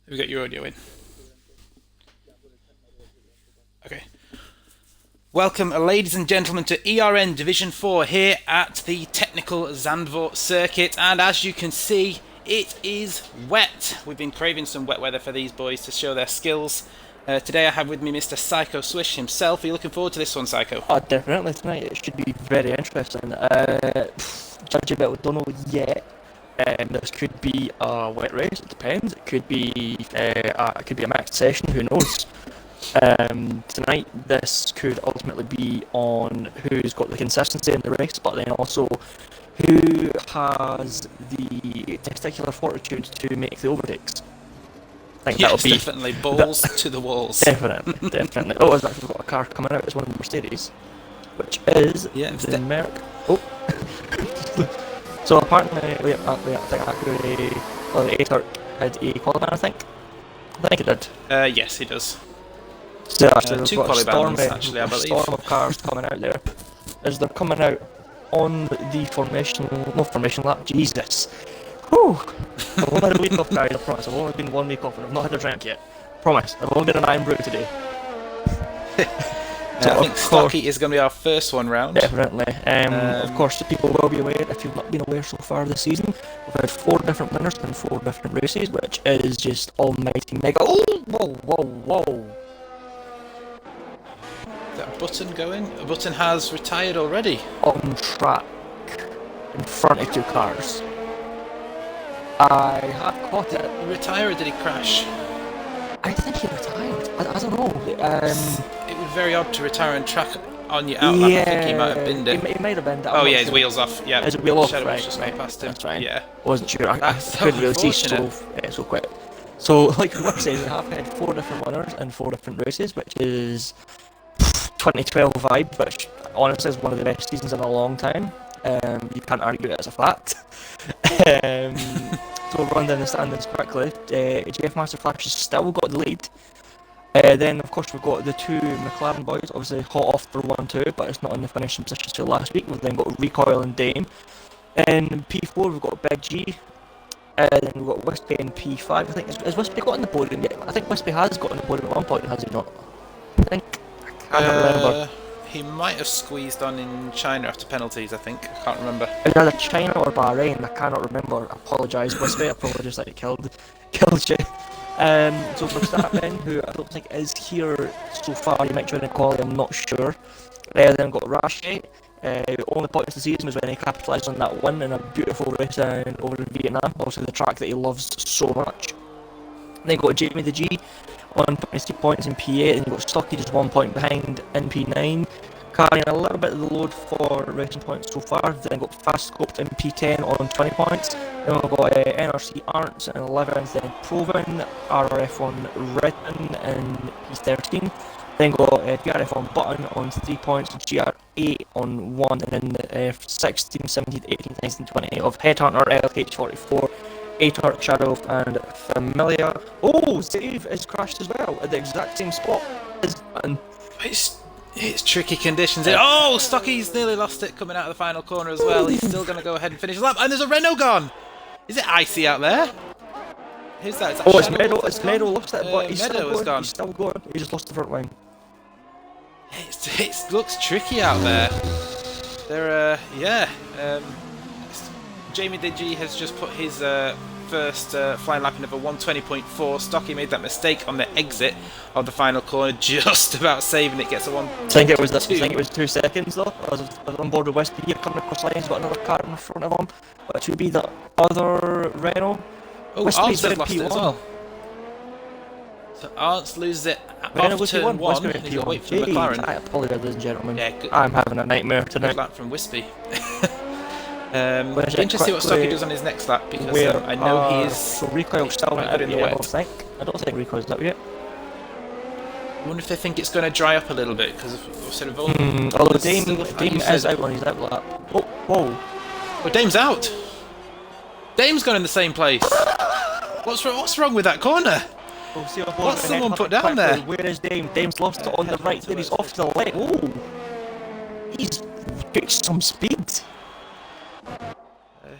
Have we got your audio in? Okay. Welcome, ladies and gentlemen, to ERN Division 4 here at the Technical Zandvoort Circuit. And as you can see, it is wet. We've been craving some wet weather for these boys to show their skills. Today I have with me Mr. Psycho Swish himself. Are you looking forward to this one, Psycho? Oh, definitely tonight. It should be very interesting. Judging a bit, we don't know yet. This could be a wet race. It depends. It could be a mixed session. Who knows? Tonight, this could ultimately be on who's got the consistency in the race, but then also who has the testicular fortitude to make the overtakes. I think Yes, that'll be definitely. Balls to the walls. definitely, definitely. Oh, I've actually got a car coming out. It's one of the Mercedes, which is the Merc. Oh. So apparently, I think the A-Turk had a qualifying, I think it did. Yes, he does. So actually, two qualifyings, actually, I believe. Storm of cars coming out there. As they're coming out on the formation lap, Jesus. Whew. I've only had a week off, guys, I promise. I've only been 1 week off and I've not had a drink yet. Promise. I've only been an iron brew today. So I think Stocky is going to be our first one round. Definitely. Of course, the people will be aware, if you've not been aware so far this season, we've had 4 different winners in 4 different races, which is just almighty mega. Oh, whoa. Is that Button going? Button has retired already. On track, in front of 2 cars. I have caught it. Did he retire or did he crash? I think he retired. I don't know. It was very odd to retire and track on your outlap. Yeah, I think he might have binned it. He might have binned it. Oh yeah, his wheels off. Yeah, his wheel off. Shadow Right, was just gone past him. That's right. Yeah, I wasn't sure. I That's couldn't really see unfortunate. so quick. So, like we were saying, we have had 4 different winners in 4 different races, which is 2012 vibe, which honestly is one of the best seasons in a long time. You can't argue it as a fact. So we'll run down the standings quickly. JF Master Flash has still got the lead. Then of course we've got the 2 McLaren boys, obviously hot off for 1-2, but it's not in the finishing positions till last week. We've then got Recoil and Dame. In P4 we've got Big G. Then we've got Wispy in P5. I think has Wispy got on the podium yet? I think Wispy has got on the podium at one point, has he not? I can't remember. He might have squeezed on in China after penalties. I think I can't remember. It was either China or Bahrain. I cannot remember. I apologise, Wispy. I probably just killed you. So for Statman, who I don't think is here so far, he might join in quality, I'm not sure. Then we've got Rashi. Only point of the season was when he capitalised on that win in a beautiful race over in Vietnam, obviously the track that he loves so much. Then you've got Jamie the G on 23 points in P8, and you've got Stocky just 1 point behind in P9. Carrying a little bit of the load for racing points so far. Then got Fast Scoped in P10 on 20 points. Then we've got NRC Arts in 11th, then Proven, RRF1 Redden in P13. Then got PRF1 Button on 3 points, GR8 on 1, and then the 16th, 17th, 18th, 19th, 20th of Headhunter, LH44, A-Turk, Shadow, and Familiar. Oh, Save is crashed as well at the exact same spot as Button. It's tricky conditions. Oh, Stocky's nearly lost it coming out of the final corner as well. He's still going to go ahead and finish the lap. And there's a Renault gone. Is it icy out there? Who's that? Is that it's Meadow. It's Meadow lost it, but he's Meadow still gone. He's still going. He just lost the front line. It looks tricky out there. Jamie Digi has just put his first flying lap in of a 120.4. Stocky made that mistake on the exit of the final corner, just about saving it. Gets a 1. I think it was 2 seconds though. I was on board with Westby here coming across lines, got another car in front of him, which would be the other Renault. Oh, Westby's Arndt lost it as well. So Arndt loses it off turn 1, and he's got to wait for the McLaren. I apologise, ladies and gentlemen. Yeah, good, I'm having a nightmare tonight. good lap from Wispy. Interesting to see what Stocky does on his next lap, because I know he is. So Recoil's still not out in the yet, wet. I don't think Recoil's out yet. I wonder if they think it's going to dry up a little bit because of sort of. Although Dame is out on his out lap. Oh, whoa! Oh, Dame's out. Dame's gone in the same place. What's wrong with that corner? What's someone put down there? Where is Dame? Dame's lost it on the right there. He's off to the left. Oh, he's got some speed.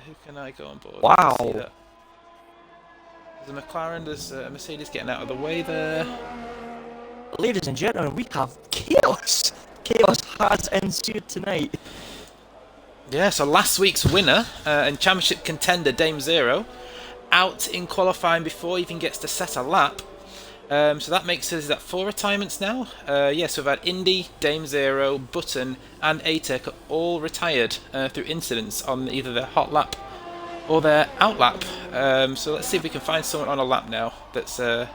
Who can I go on board? Wow. See that. There's a McLaren, there's a Mercedes getting out of the way there. Ladies and gentlemen, we have chaos. Chaos has ensued tonight. Yeah, so last week's winner and championship contender, Dame Zero, out in qualifying before he even gets to set a lap. So that makes us at 4 retirements now. Yes, we've had Indy, Dame Zero, Button, and ATEC all retired through incidents on either their hot lap or their out lap. So let's see if we can find someone on a lap now. That's I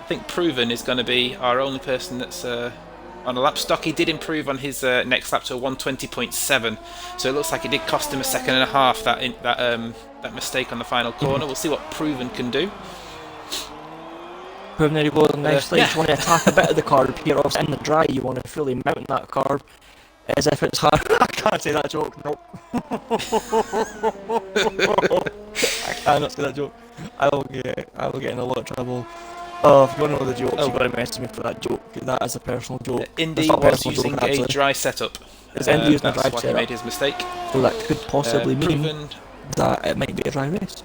think Proven is going to be our only person that's on a lap. Stocky did improve on his next lap to a 120.7, so it looks like it did cost him a second and a half, that mistake on the final corner. We'll see what Proven can do. Proven there he goes nicely. Yeah. You want to attack a bit of the curb here, obviously in the dry, you want to fully mount that curb as if it's hard. I can't say that joke, nope. I cannot say that joke. I will get in a lot of trouble. Oh, if you want to know the jokes, you've got to message me for that joke. That is a personal joke. Indy It's not a was personal using joke, a actually. dry setup. It's Indy using a that's dry why he setup. made his mistake. So that could possibly mean Proven, that it might be a dry race.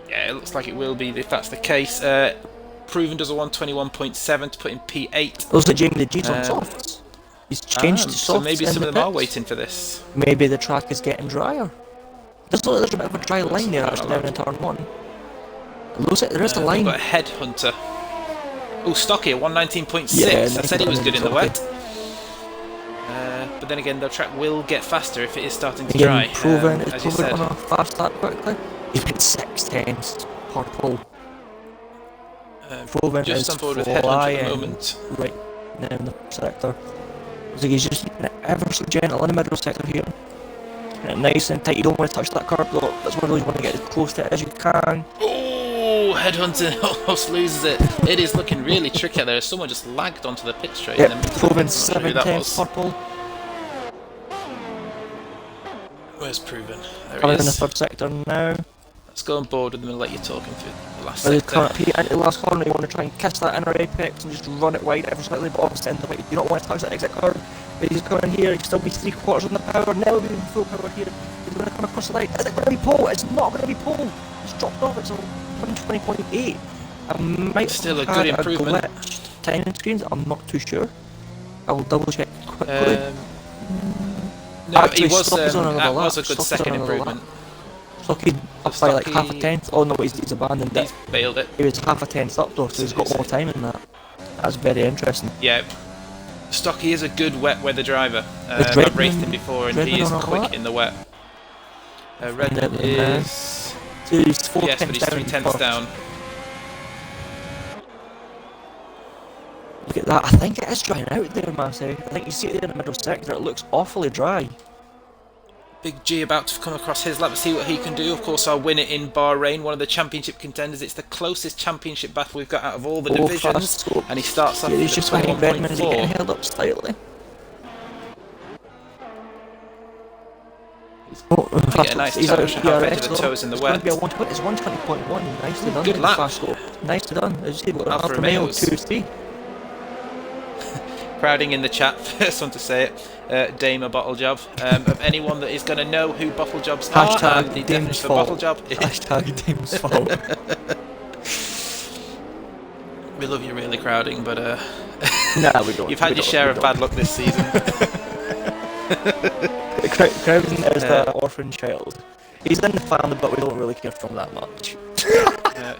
yeah, it looks like it will be if that's the case. Proven does a 121.7 to put in P8. Looks like Jamie the G's on softs. He's changed to softs. So maybe in some the of them are pits. waiting for this. Maybe the track is getting drier. Does look like there's a bit of a dry line there actually down in turn 1. It looks like there is a We've line. got a headhunter. Oh, Stocky at 119.6. Yeah, I said he was good in the Stocky. wet. But then again, the track will get faster if it is starting to dry. Again, Proven is as you Proven said. on a fast lap quickly. He's been 6/10 purple. Proven Just is on board with headhunter at the flying moment. right now in the sector. Looks like he's just keeping it ever so gentle in the middle sector here. Keeping it nice and tight. You don't want to touch that curb though. That's one of those you want to get as close to it as you can. Oh, headhunter almost loses it. It is looking really tricky there. Someone just lagged onto the pit straight. Yep, and then Proven I'm not sure who that 7/10 was. purple. Where's Proven? There he Coming in the is. third sector now. Let's go on board with them and let you talk him through the last Well, he's sector. coming up here into the last corner. You want to try and kiss that inner apex and just run it wide ever slightly, but obviously in the way you don't want to touch that exit curve. But he's coming here, he can still be 3/4 on the power, now be in full power here. He's going to come across the line. Is it going to be pole? It's not going to be pole. It's dropped off, it's a 120.8. I might Still have a good had improvement. glitched timing screens, I'm not too sure. I will double check quickly. No, Actually, he was, Stocky's on another that lap. was a good Stocky's second on another lap. improvement. Stocky up by like half a Stocky- tenth. Oh no, he's abandoned it. He's bailed it. He was half a tenth up though, so he's got more time in that. That's very interesting. Yeah. Stocky is a good wet weather driver. Is I've Redmond- raced him before and he Redmond is on a quick lap? in the wet. Redmond Redmond now. is... So he's 4 Yes, but tenths he's down. 3/10 first. down. Look at that, I think it is drying out there, Massey. I think you see it there in the middle sector, it looks awfully dry. Big G about to come across his lap to see what he can do. Of course, our winner in Bahrain, one of the championship contenders. It's the closest championship battle we've got out of all the Oh, divisions. fast scope. And he starts off Yeah, he's with just a behind Redmond as he getting 21.4. held up slightly. Oh, get a nice he's touch, out half PRS edge of the though. toes in the It's gonna wet. be a 120, it's 120.1, nicely done. Good in lap. fast scope. Nicely done. As you see, we've got Alfa Alfa Romeo Romeos. 2-3. Crowding in the chat, first one to say it, Dame a bottle job. Of anyone that is going to know who bottle jobs are, Hashtag and the Dame's definition for fault. bottle job is... Hashtag Dame's fault. We love you really crowding, but Nah, we don't. you've had we your don't, share we of don't. bad luck this season. Crowden is the orphan child. He's in the family, but we don't really care for him that much.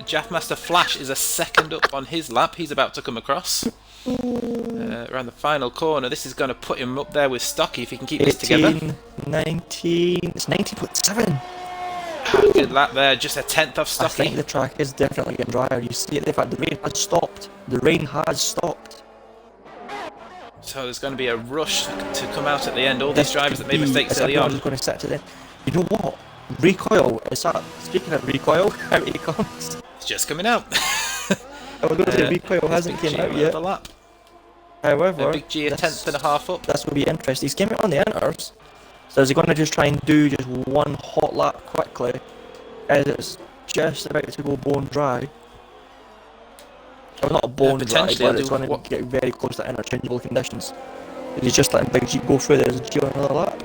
Jaffmaster Flash is a second up on his lap. He's about to come across. Around the final corner. This is going to put him up there with Stocky if he can keep this together. 19, it's 90.7. Good lap there, just a tenth off I think Stocky. the track is definitely getting drier. You see it, in fact, the rain has stopped. The rain has stopped. So there's going to be a rush to come out at the end. All these drivers that made mistakes early Everyone's on. going to sit to them. You know what? Recoil. Is that, speaking of recoil, out he comes. It's just coming out. I was going to say recoil hasn't Big came G out over yet. the lap. However, Big G a tenth and a half up. this will be interesting. He's came out on the inters. So is he going to just try and do just one hot lap quickly as it's just about to go bone dry? Well, not a bone dry, potentially, but it's I'll going do to what- get very close to interchangeable conditions. He's just letting Big G go through there as G on another lap.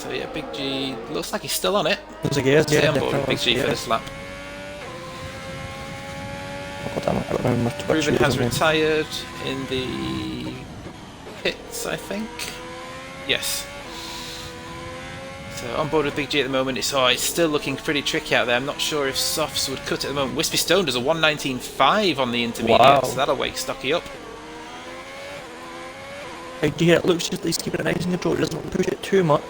So yeah, Big G looks like he's still on it. Looks like he is, Stay yeah. on board with Big G for this lap. Oh, damn it, I don't remember too much. Ruben has retired in the pits, I think. Yes. So on board with Big G at the moment. It's still looking pretty tricky out there. I'm not sure if softs would cut it at the moment. Wispy Stone does a 1:19.5 on the intermediate, wow. So that'll wake Stocky up. Yeah, it looks just like he's keeping it nice and controlled. He doesn't push it too much.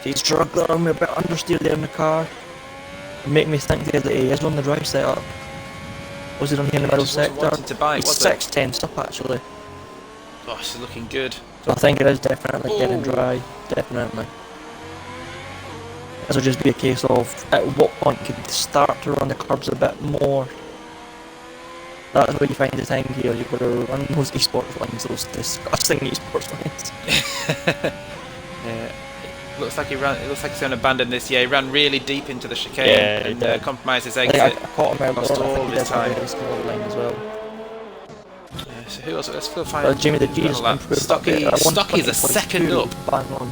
He's struggling with a bit understeer there in the car. Make me think there that he is on the drive setup. Was it on here in the middle sector? To bite, He's was 6/10 up actually. Gosh, it's looking good. So I think it is definitely getting dry. Definitely. This will just be a case of at what point could he start to run the curbs a bit more. That's where you find the time here. You've got to run those esports lines, those disgusting esports lines. Yeah. Looks like he ran. It looks like he's going to abandon this. Yeah, he ran really deep into the chicane and compromised his exit. I caught him earlier. Lost all his time. Line as well. Yeah, so who else? Let's go find. Jamie the G is improved. Stocky's a second up. Bang on.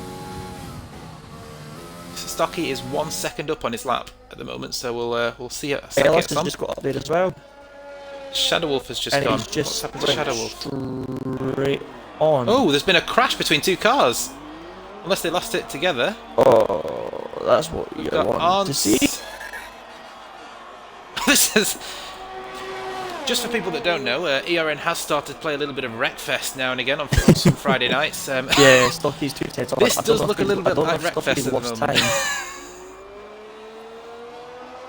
Stocky is 1 second up on his lap at the moment, so we'll see it. Ellis has just got up there as well. Shadow Wolf has just and gone. He's just What's happened to Shadow Wolf? Straight on. Oh, there's been a crash between two cars. Unless they lost it together. Oh, that's what you want to see. This is... Just for people that don't know, ERN has started to play a little bit of Wreckfest now and again on some Friday nights. Yeah, Stocky's 2/10. This does look a little bit like Wreckfest at the moment.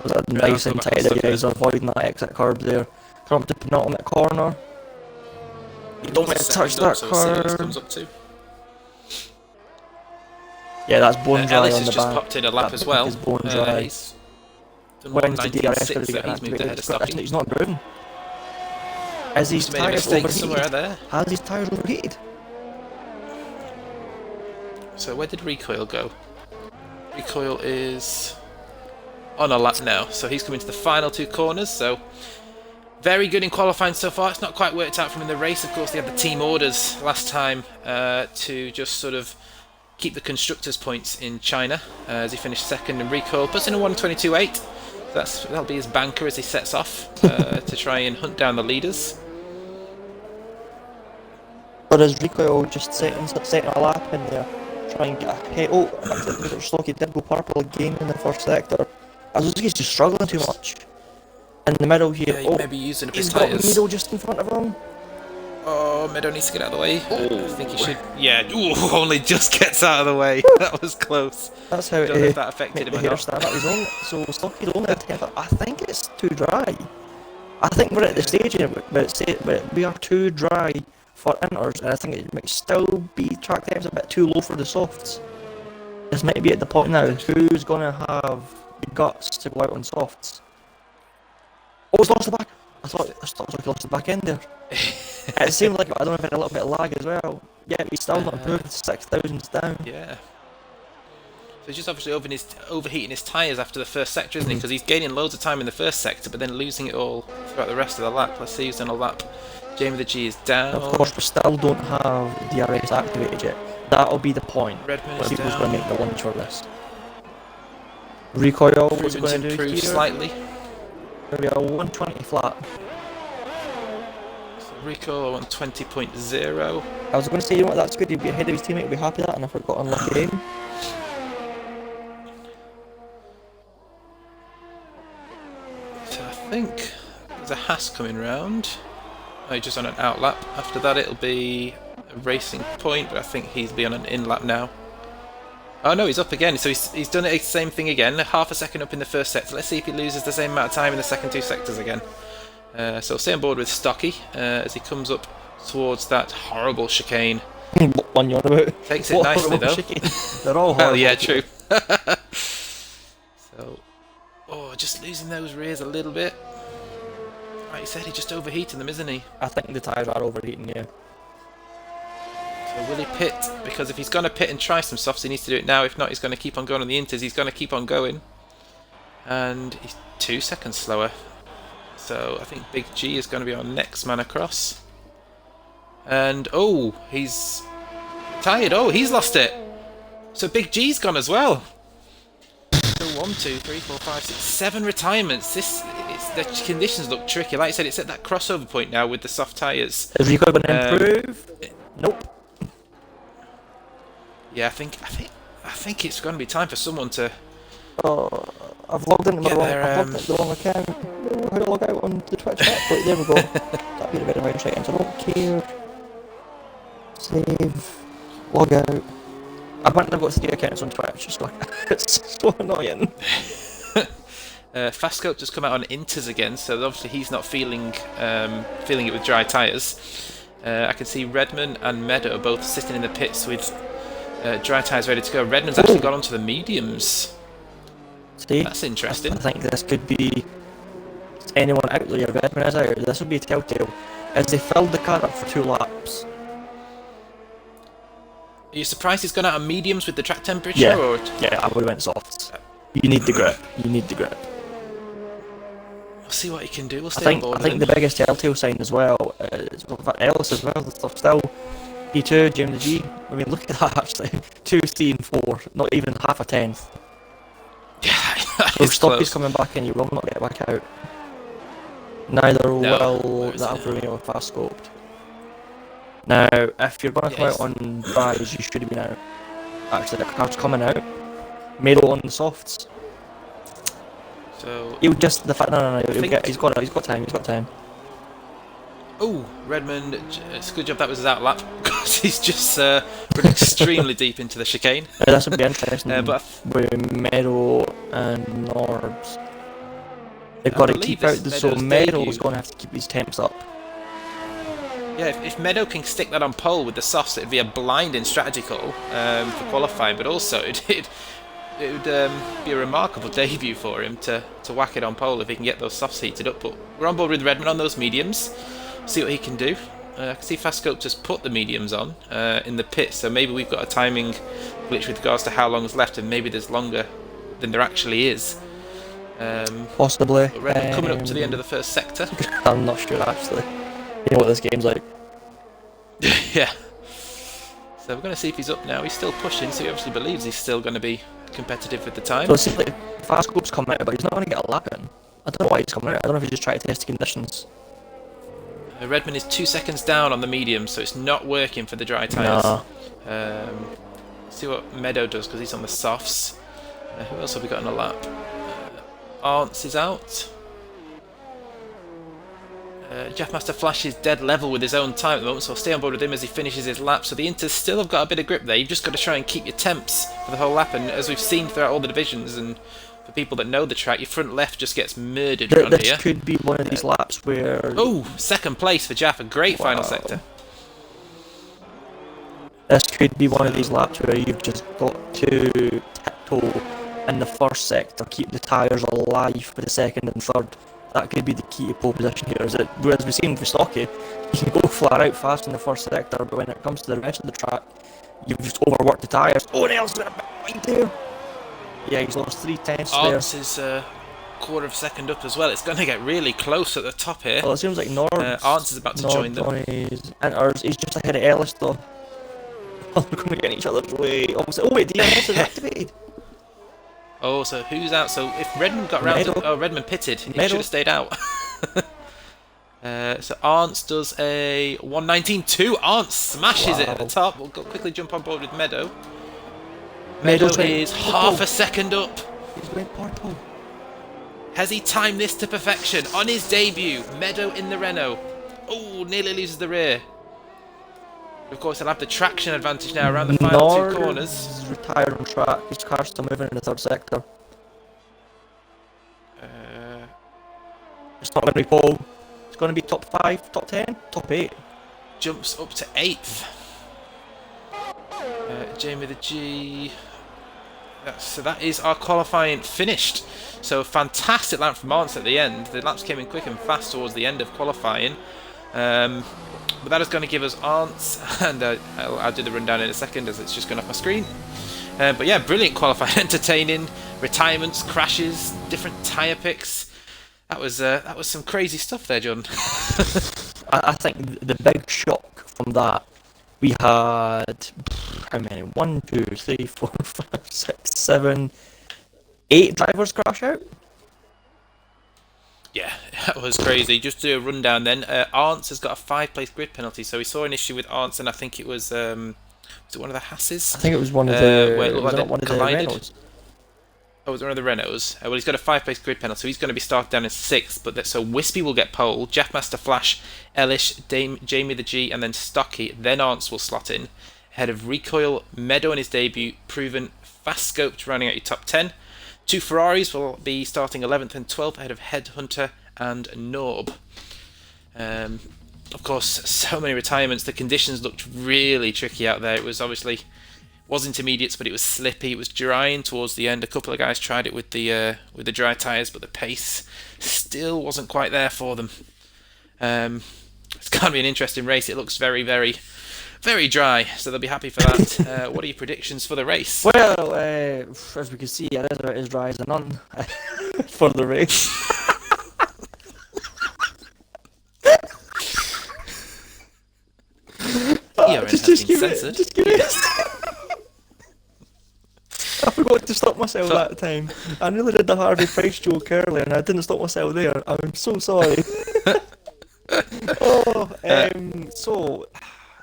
Was that nice and tight there, guys, avoiding that exit curb there. Come up to penultimate corner. You don't want to touch that curb. Comes up too. Yeah, that's bone dry Ellis on has the just back. popped in a lap as well. Is bone dry. He's done When's the DRS going to 1:19.6, get so he's moved ahead of activated? Stocky. He's not improving. Has his Made a tyres mistake overheated? somewhere there. Has his tyres overheated? So where did Recoil go? Recoil is on a lap now, so he's coming to the final two corners. So very good in qualifying so far. It's not quite worked out for him in the race. Of course, they had the team orders last time to just sort of keep the constructors' points in China as he finished second. And Recoil puts in a 1:22.8. That'll be his banker as he sets off to try and hunt down the leaders. But is Recoil just setting a lap in there, trying to get ahead? Oh, Stocky did go purple again in the first sector. I think he's just struggling too much. In the middle here, Yeah, maybe using a bit he's of got tyres. Mido just in front of him. Oh, Meadow needs to get out of the way. I think he should. Yeah, only just gets out of the way. That was close. That's how Don't know if that affected him or not. stand up. He's on, so Stocky's only at 10. I think it's too dry. I think we're at the stage here, but we are too dry for inters, and I think it might still be track times a bit too low for the softs. This might be at the point now. Who's gonna have the guts to go out on softs? Oh, he's lost the back. I thought he lost the back end there. It seemed like, I don't know if it had a little bit of lag as well. Yeah, he's still not improved. 6,000's down. Yeah. So he's just obviously overheating his tyres after the first sector, isn't he? Because he's gaining loads of time in the first sector, but then losing it all throughout the rest of the lap. Let's see who's done a lap. Jamie the G is down. Of course, we still don't have DRS activated yet. That'll be the point. Redman When is people's down. going to make the lunch for this. Recoil, what's it Ruben's going to do improved here? slightly. Maybe a 120 flat. So Recoil on 20.0. I was going to say, you know what, that's good. He'd be ahead of his teammate, he'd be happy with that, and I forgot unlucky aim. So I think there's a Haas coming round. Oh, he's just on an out lap. After that it'll be a racing point, but I think he's be on an in lap now. Oh no, he's up again. So he's done it the same thing again. Half a second up in the first sector. Let's see if he loses the same amount of time in the second two sectors again. So stay on board with Stocky as he comes up towards that horrible chicane. What one you're on about? Takes it nicely though. They're all horrible. Well, yeah, true. So, just losing those rears a little bit. Like you said, he's just overheating them, isn't he? I think the tyres are overheating, yeah. So will he pit? Because if he's going to pit and try some softs, he needs to do it now. If not, he's going to keep on going on the inters. He's going to keep on going. And he's 2 seconds slower. So I think Big G is going to be our next man across. And, he's tired. Oh, he's lost it. So Big G's gone as well. So 1, 2, 3, 4, 5, 6, 7 retirements. The conditions look tricky. Like I said, it's at that crossover point now with the soft tyres. Is Rico going to improve? Nope. Yeah, I think it's going to be time for someone to. Oh, I've logged into the wrong account. How do I log out on the Twitch app? Wait, there we go. That'd be the better way to check in. So I don't care. Save. Log out. I wouldn't have got 3 accounts on Twitch. It's so annoying. Fastcoat just come out on inters again, so obviously he's not feeling it with dry tyres. I can see Redman and Meadow are both sitting in the pits with dry tyres ready to go. Redman's actually got onto the mediums. See? That's interesting. I think this could be anyone out there. Redman is out. This would be a telltale. As they filled the car up for 2 laps. Are you surprised he's gone out on mediums with the track temperature? Yeah, or? yeah, I would have went softs. You need the grip. You need the grip. We'll see what he can do. We'll stay on board I think the biggest telltale sign as well is Ellis as well. Stuff still P2, James G. I mean, look at that actually. 2, 3, and 4. Not even half a tenth. Yeah, so Stoppy's coming back in. You will not get back out. Neither will the Alfa Romeo fast scoped. Now, if you're going to come out on dries, you should have been out. Actually, the car's coming out. Mado on the softs. So He'll just he's got time. Oh, Redmond, it's a good job that was his out lap because he's just run extremely deep into the chicane. This would be interesting. But with Mero and Norbs, they've got to keep out. So Mero's going to have to keep his temps up. Yeah, if Meadow can stick that on pole with the softs, it'd be a blinding strategy call for qualifying, but also it would be a remarkable debut for him to whack it on pole if he can get those softs heated up. But we're on board with Redmond on those mediums. See what he can do. I can see Fastcoat just put the mediums on in the pit, so maybe we've got a timing glitch with regards to how long is left, and maybe there's longer than there actually is. Possibly. Redmond coming up to the end of the first sector. I'm not sure actually. You know what this game's like. Yeah. So we're going to see if he's up now. He's still pushing, so he obviously believes he's still going to be competitive with the time. So it seems like Fastcoat's coming out, but he's not going to get a lap in. I don't know why he's coming out. I don't know if he's just trying to test the conditions. Redmond is 2 seconds down on the medium, so it's not working for the dry tyres. Nah. See what Meadow does, because he's on the softs. Who else have we got on a lap? Arntz is out. Jeff Master Flash is dead level with his own time at the moment, so I'll stay on board with him as he finishes his lap. So the Inters still have got a bit of grip there. You've just got to try and keep your temps for the whole lap, and as we've seen throughout all the divisions, and for people that know the track, your front left just gets murdered around here. This could be one of these laps where... Oh, second place for Jaff, a great final sector. This could be one of these laps where you've just got to tiptoe in the first sector, keep the tyres alive for the second and third. That could be the key to pole position here. Whereas we've seen for Stocky, you can go flat out fast in the first sector, but when it comes to the rest of the track, you've just overworked the tyres. Oh, Nels got a bit right there. Yeah, he's lost 3 tenths there. Arntz is quarter of a second up as well. It's going to get really close at the top here. Well, it seems like Arntz is about to join them. He's just ahead of Ellis though. Oh, they're going to get in each other's way. Oh wait, DRS is activated. Oh, so who's out? So if Redmond got round to... Oh, Redmond pitted. He should have stayed out. So Arntz does a 119.2. Arntz smashes it at the top. We'll quickly jump on board with Meadow. Meadow is half a second up. He's going purple. Has he timed this to perfection? On his debut, Meadow in the Renault. Oh, nearly loses the rear. Of course, he'll have the traction advantage now around the final 2 corners. He's retired on track. His car's still moving in the third sector. It's not going to be pole. It's going to be top 5, top 10, top 8. Jumps up to 8th. Jamie the G. So that is our qualifying finished. So fantastic lap from Arntz at the end. The laps came in quick and fast towards the end of qualifying. But that is going to give us Arntz, and I'll do the rundown in a second as it's just gone off my screen. But yeah, brilliant qualifying, entertaining, retirements, crashes, different tyre picks. That was some crazy stuff there, John. I think the big shock from that, we had how many? 1, 2, 3, 4, 5, 6, 7, 8 drivers crash out. Yeah, that was crazy. Just to do a rundown then, Arntz has got a 5-place grid penalty, so we saw an issue with Arntz, and I think it was it one of the Hasses? I think it was one of Where it the. looked Was like it they not one of the collided. Renaults? Oh, it was one of the Renaults. Well, he's got a 5-place grid penalty, so he's going to be started down in 6th, but so Wispy will get pole, Jeffmaster Flash, Elish, Jamie the G, and then Stocky, then Arntz will slot in, ahead of Recoil, Meadow in his debut, Proven, Fast Scoped running out your top 10. 2 Ferraris will be starting 11th and 12th ahead of Headhunter and Norb. Of course, so many retirements. The conditions looked really tricky out there. It was obviously was intermediates, but it was slippy. It was drying towards the end. A couple of guys tried it with the dry tyres, but the pace still wasn't quite there for them. It's going to be an interesting race. It looks very, very, very dry, so they'll be happy for that. What are your predictions for the race? Well, as we can see, it is about as dry as a nun for the race. ERN has been censored. Just give it. I forgot to stop myself that time. I nearly did the Harvey Price joke earlier, and I didn't stop myself there. I'm so sorry. So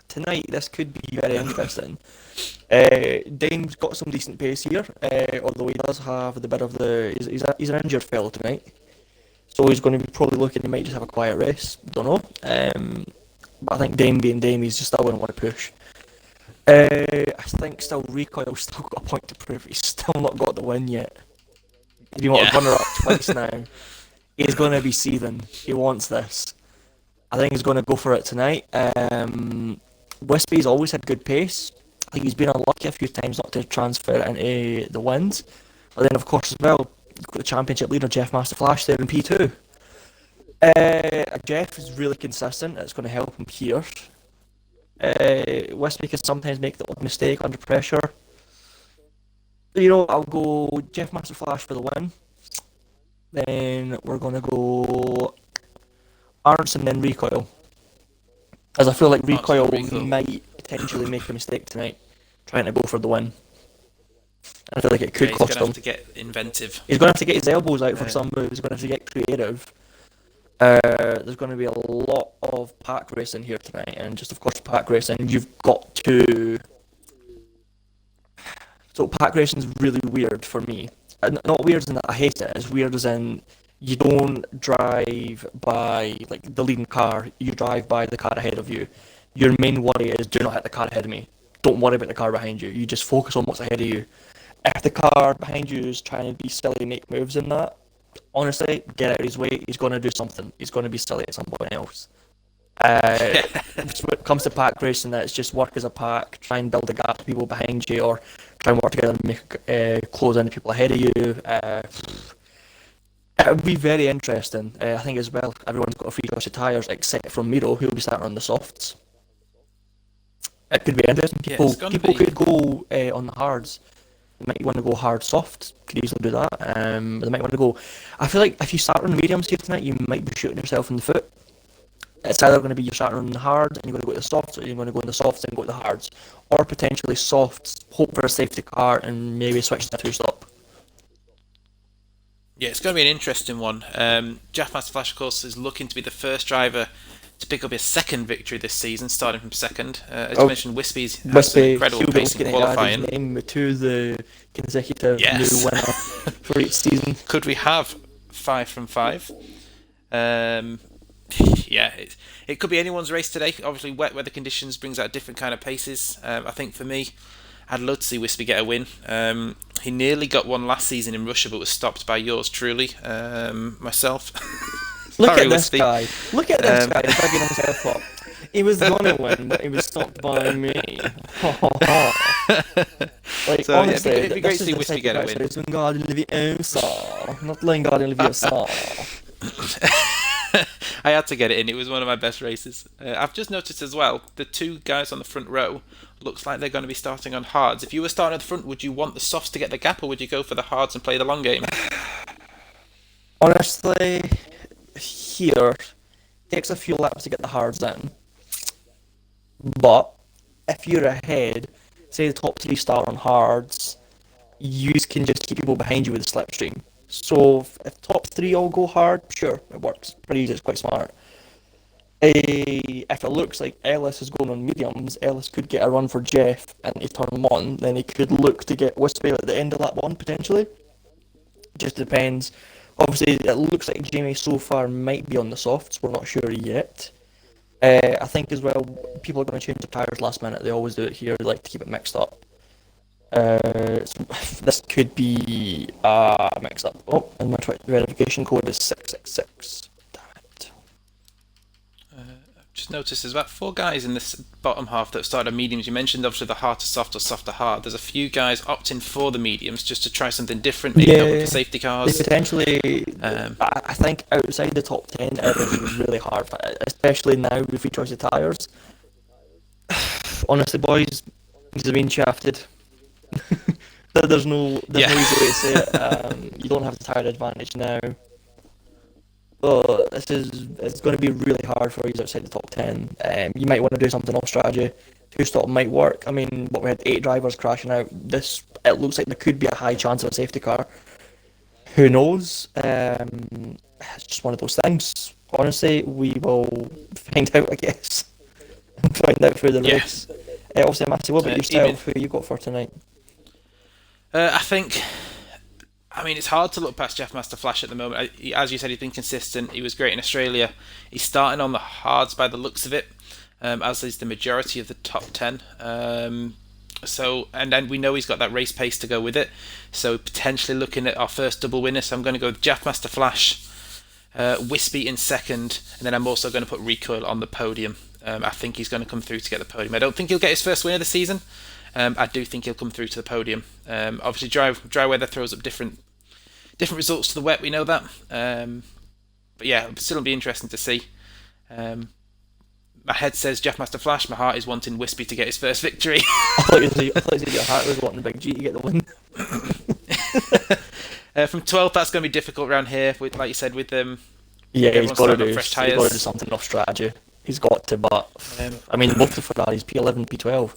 tonight this could be very interesting. Dame's got some decent pace here, although he does have the bit of the. He's an injured fellow tonight, so he's going to be probably looking. He might just have a quiet race. Don't know. But I think Dame being Dame, he's just still going to want to push. I think still Recoil's still got a point to prove. He's still not got the win yet. You want to runner up twice now. He's going to be seething. He wants this. I think he's going to go for it tonight. Wispy's always had good pace. I think he's been unlucky a few times not to transfer into the wins. But then, of course, as well, you've got the championship leader, Jeff Master Flash, there in P2. Jeff is really consistent. It's going to help him here. Wispy can sometimes make the odd mistake under pressure. I'll go Jeff Master Flash for the win. Then we're going to go Arntz and then Recoil. As I feel like Recoil might potentially make a mistake tonight, trying to go for the win. And I feel like it could cost him. He's going to have to get inventive. He's going to have to get his elbows out for some moves. He's going to have to get creative. There's going to be a lot of pack racing here tonight, and just of course pack racing, you've got to. So pack racing is really weird for me. Not weird in that I hate it. It's weird as in you don't drive by like the leading car. You drive by the car ahead of you. Your main worry is do not hit the car ahead of me. Don't worry about the car behind you. You just focus on what's ahead of you. If the car behind you is trying to be silly, make moves in that. Honestly, get out of his way. He's going to do something. He's going to be silly at some point else. When it comes to pack racing, it's just work as a pack, try and build a gap to people behind you, or try and work together and make close in the people ahead of you. It would be very interesting. I think as well, everyone's got a free choice of tyres except from Miro, who'll be starting on the softs. It could be interesting. People could go on the hards. They might want to go hard soft, could easily do that. They might want to go. I feel like if you start on the mediums here tonight, you might be shooting yourself in the foot. It's either going to be you're starting on the hard and you're going to go to the softs, or you're going to go in the softs and go to the hards, or potentially softs, hope for a safety car and maybe switch to a 2-stop. Yeah, it's going to be an interesting one. Jeff Master Flash, of course, is looking to be the first driver to pick up his second victory this season, starting from second. As you mentioned, Wispy's had some incredible pace in qualifying. Name to the consecutive new winner for each season. Could we have 5 from 5? Yeah, it could be anyone's race today. Obviously, wet weather conditions brings out different kind of paces. I think for me, I'd love to see Wispy get a win. He nearly got one last season in Russia, but was stopped by yours truly, myself. Look at this guy. Look at this guy bigging himself up. He was gonna win, but he was stopped by me. Like, So, honestly, it'd be great to this see is Wispy the get a type win. of Wingardium Leviosa, not Wingardium Leviosa. I had to get it in. It was one of my best races. I've just noticed as well, the 2 guys on the front row looks like they're going to be starting on hards. If you were starting at the front, would you want the softs to get the gap, or would you go for the hards and play the long game? Honestly, here takes a few laps to get the hards in, but if you're ahead, say the top three start on hards, you can just keep people behind you with the slipstream. So if top three all go hard, sure, it works pretty easy. It's quite smart. If it looks like Ellis is going on mediums, Ellis could get a run for Jeff into turn one, then he could look to get Wispy at the end of lap one potentially. Just depends. Obviously, it looks like Jamie so far might be on the softs. We're not sure yet. I think as well, people are going to change the tyres last minute. They always do it here. They like to keep it mixed up. So this could be mixed up. Oh, and my verification code is 666. Damn it. Just noticed there's about 4 guys in this bottom half that have started on mediums. You mentioned obviously the hard to soft or soft to hard. There's a few guys opting for the mediums just to try something different, maybe not with the safety cars. They potentially, I think outside the top 10 it is really hard, especially now with free choice of tyres. Honestly, boys, he's been shafted. There's no easy way to say it. You don't have the tyre advantage now. But it's going to be really hard for you outside the top 10. You might want to do something off strategy. Two-stop might work. I mean, we had 8 drivers crashing out. It looks like there could be a high chance of a safety car. Who knows? It's just one of those things. Honestly, we will find out, I guess. Find out through the race. Obviously, Matthew, what about yourself? Who you got for tonight? I think... I mean, it's hard to look past Jeff Master Flash at the moment. As you said, he's been consistent. He was great in Australia. He's starting on the hards by the looks of it, as is the majority of the top 10. And then we know he's got that race pace to go with it. So potentially looking at our first double winner. So I'm going to go with Jeff Master Flash, Wispy in second, and then I'm also going to put Recoil on the podium. I think he's going to come through to get the podium. I don't think he'll get his first win of the season. I do think he'll come through to the podium. Obviously, dry weather throws up different results to the wet. We know that. But yeah, it'll still be interesting to see. My head says Jeff Master Flash. My heart is wanting Wispy to get his first victory. I thought you said your heart was wanting the big G to get the win. From 12th, that's going to be difficult around here. With, like you said, with them. Yeah, he's got to do fresh tyres. He's got to do something off strategy. He's got to, but I mean, both the Ferraris, P11, P12.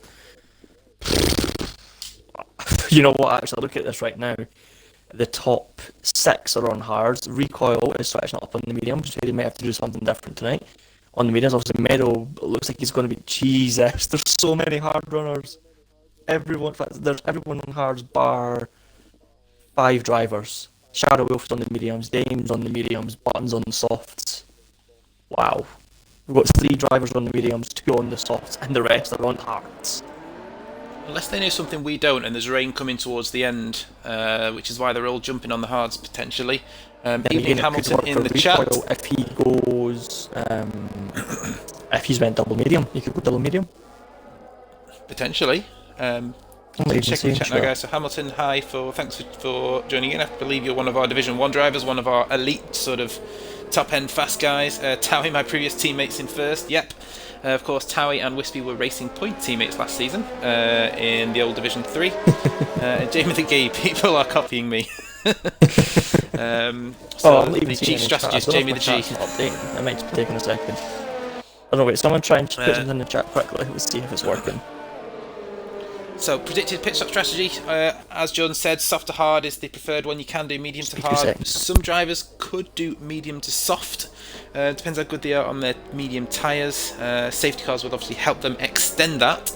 You know what? Actually, look at this right now. The top 6 are on hards. Recoil is switching up on the mediums, so he might have to do something different tonight. On the mediums, obviously, Meadow looks like he's going to be Jesus. There's so many hard runners. There's everyone on hards bar 5 drivers. Shadow Wolf's on the mediums, Dame's on the mediums, Button's on the softs. Wow. We've got 3 drivers on the mediums, 2 on the softs, and the rest are on hards. Unless they know something we don't, and there's rain coming towards the end, which is why they're all jumping on the hards potentially. Evening Hamilton in the chat. If he goes, if he's went double medium, he could go double medium. Potentially. Check the chat now, guys. So Hamilton, hi, thanks for joining in. I believe you're one of our Division 1 drivers, one of our elite sort of top-end fast guys. Towie, my previous teammates in first. Yep. Of course, Towie and Wispy were Racing Point teammates last season in the old Division 3. Jamie the Gee, people are copying me. The chief strategist, Jamie the G. It might be taking a second. I don't know, wait, someone try and put something in the chat quickly. Let's see if it's working. So, predicted pit stop strategy, as John said, soft to hard is the preferred one. You can do medium to hard. Some drivers could do medium to soft. Depends how good they are on their medium tyres. Safety cars will obviously help them extend that.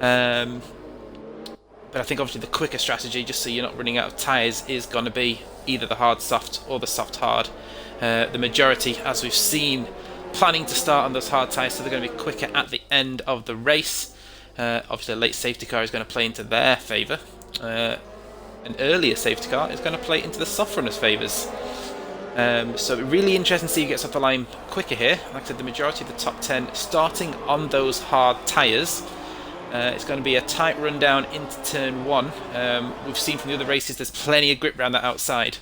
But I think obviously the quicker strategy, just so you're not running out of tyres, is going to be either the hard soft or the soft hard. The majority, as we've seen, planning to start on those hard tyres, so they're going to be quicker at the end of the race. Obviously a late safety car is going to play into their favour. An earlier safety car is going to play into the soft runners' favours. So really interesting to see who gets off the line quicker here. Like I said, the majority of the top 10 starting on those hard tyres. It's going to be a tight run down into turn 1. We've seen from the other races there's plenty of grip around that outside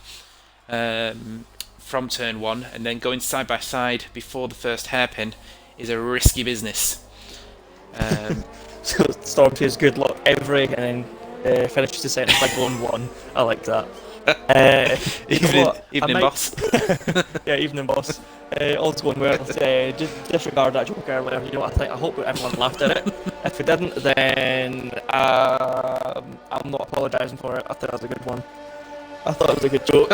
from turn 1, and then going side by side before the first hairpin is a risky business. So Storm says good luck every, and then finishes the sentence by going 1. I like that. You know what? I Evening, might- boss. Yeah, evening, boss. All's going well. Just disregard that joke earlier. You know what I think? I hope everyone laughed at it. If we didn't, then I'm not apologising for it. I thought it was a good one. I thought it was a good joke.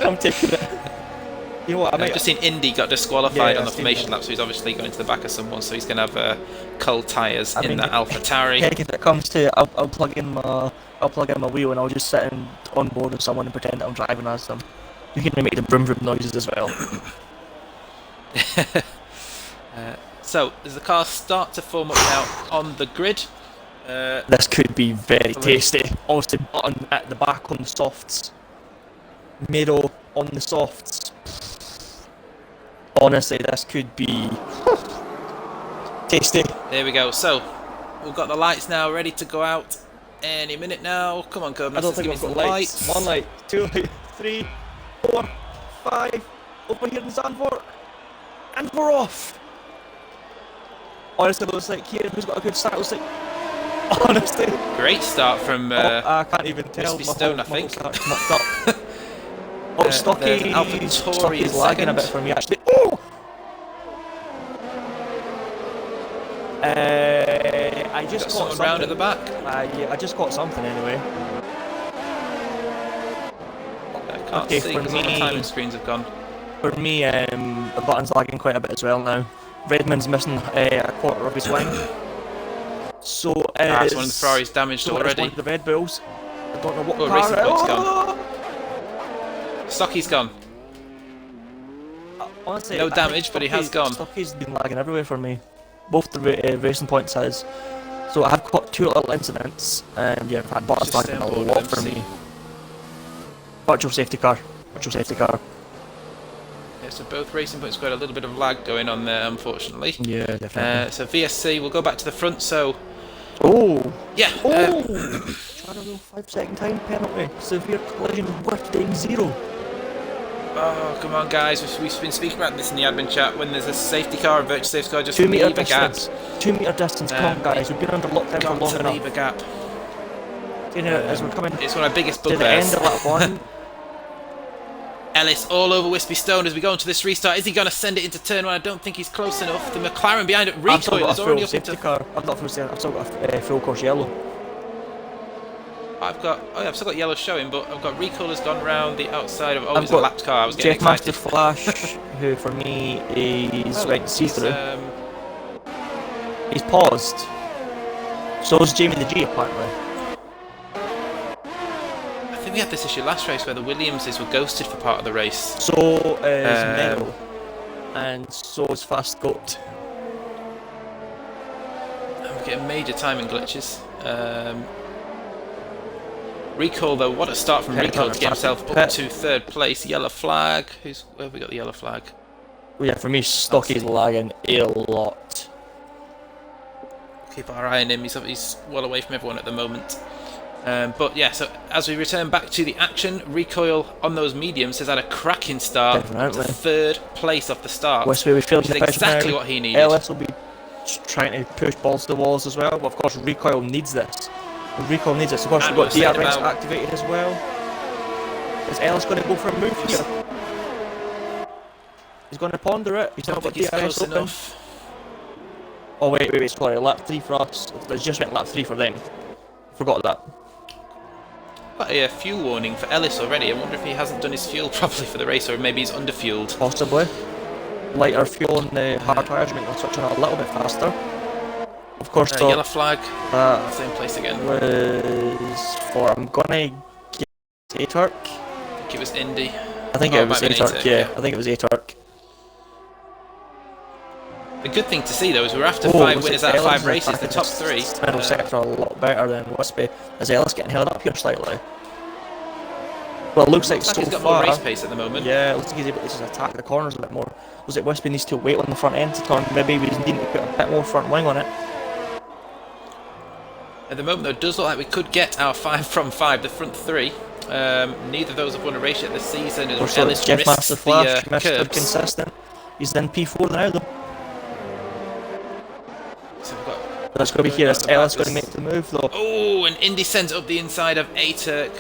I'm taking it. You know what? I've just seen Indy got disqualified Yeah, on the I've seen formation that. lap, so he's obviously going to the back of someone, so he's going to have cold tyres I in mean, that AlphaTauri. Heck, if it comes to it, I'll plug in my wheel and I'll just sit on board with someone and pretend that I'm driving as them. You can make the brum brum noises as well. So, as the cars start to form up now on the grid, This could be very tasty. Obviously, button at the back on the softs, middle on the softs. Honestly, this could be tasty. there we go. So, we've got the lights now ready to go out any minute now. Come on, I don't Cobness, think give me I've got some lights. lights. 1 light, 2 light, 3, 4, 5. Over here in Zandvoort, and we're off. Honestly, it looks like Kieran, who's got a good start, looks like. Honestly. Great start from I can't even tell. Wispy Stone, I think. Start's mucked up. Oh, there's an AlphaTauri in Stocky's lagging a bit second. for me actually. Oh! I just Got caught someone round at something. the back. Yeah, I just caught something anyway. I can't Okay, see for because all the me- timing screens have gone. For me, the button's lagging quite a bit as well now. Redmond's missing a quarter of his wing. So Perhaps one of the Ferrari's damaged so it's already. one of the Red Bulls. I don't know what Oh, car Racing it- Point's Oh! Stocky's gone. Honestly, No I think damage, but he has gone. Stocky's been lagging everywhere for me. Both the Racing Points has. So I have caught 2 little incidents, and yeah, I've had buttons Just lagging stay a on board lot with for them, me. Virtual safety car. Virtual safety car. Yeah, so both Racing Points got a little bit of lag going on there, unfortunately. Yeah, definitely. So VSC will go back to the front. So Oh! yeah, Oh! Shadow wheel 5-second time penalty. Severe collision worth doing 0. oh come on guys, we've been speaking about this in the admin chat. When there's a safety car, a virtual safety car, just 2 metre leave a gap. distance. 2 metre distance. Come on, guys. We've been under lockdown for Got long to leave enough. a gap. You know, as we're coming It's one of my biggest to the end bugbears. of lap 1. Ellis all over Wispy Stone as we go into this restart. Is he going to send it into turn 1? I don't think he's close enough. The McLaren behind it, I've still recoil got is a already full up safety into. car. I've not full safety. I've still got a full course yellow. I've still got yellow showing, but I've got recoil has gone round the outside of. Oh, I've it's a got lapped car. I was getting Jeff Master excited. Flash, who for me is Oh, right see he's, through. He's paused. So is Jamie the G apparently. I think we had this issue last race where the Williamses were ghosted for part of the race. So is Merrill. And so is Fast Goat. And we're getting major timing glitches. Recall though, what a start from Pit Recall to turn, get himself up pit. to 3rd place. Yellow flag. Where have we got the yellow flag? Yeah, for me Stocky's lagging a lot. Keep our eye on him. He's well away from everyone at the moment. But yeah, so as we return back to the action, Recoil on those mediums has had a cracking start. Definitely. To 3rd place off the start. West we feel Which is exactly what he needed. Ellis will be trying to push balls to the walls as well, but of course Recoil needs this. Recoil needs this. Of course And we've got we're saying DRX about- activated as well. Is Ellis going to go for a move here? He's going to ponder it. He's I not don't got think he's DRX close open. enough. Oh wait, sorry, lap 3 for us. It's just went lap 3 for them. Forgot that. Got a fuel warning for Ellis already. I wonder if he hasn't done his fuel properly for the race, or maybe he's underfueled. Possibly. Lighter fuel on the hard tyres make them switch on a little bit faster. Of course, Yellow flag. that Same place again. was for, I'm gonna get A-Turk. I think it was Indy. I think Oh, it was might have been A-Turk, A-Turk, yeah. yeah. I think it was A-Turk. The good thing to see though is we're after Oh, 5 was winners it out of 5 Ellis races. The attacking top 3. Middle sector a lot better than Wispy. Is Ellis getting held up here slightly? Well, it looks like Looks like so he's got far. more race pace at the moment. Yeah, it looks like he's able to just attack the corners a bit more. Was it Wispy needs to wait on the front end to turn? Maybe we just need to put a bit more front wing on it. At the moment though, it does look like we could get our 5 from 5, the front 3. Neither of those have won a race yet this season. As Also, Ellis Jeff risks Master Flash, the Mr. curbs. Consistent. He's in P4 now though. So we've got That's going to be here. It's Ellis going to make the move though. Oh, and Indy sends it up the inside of A-Turk.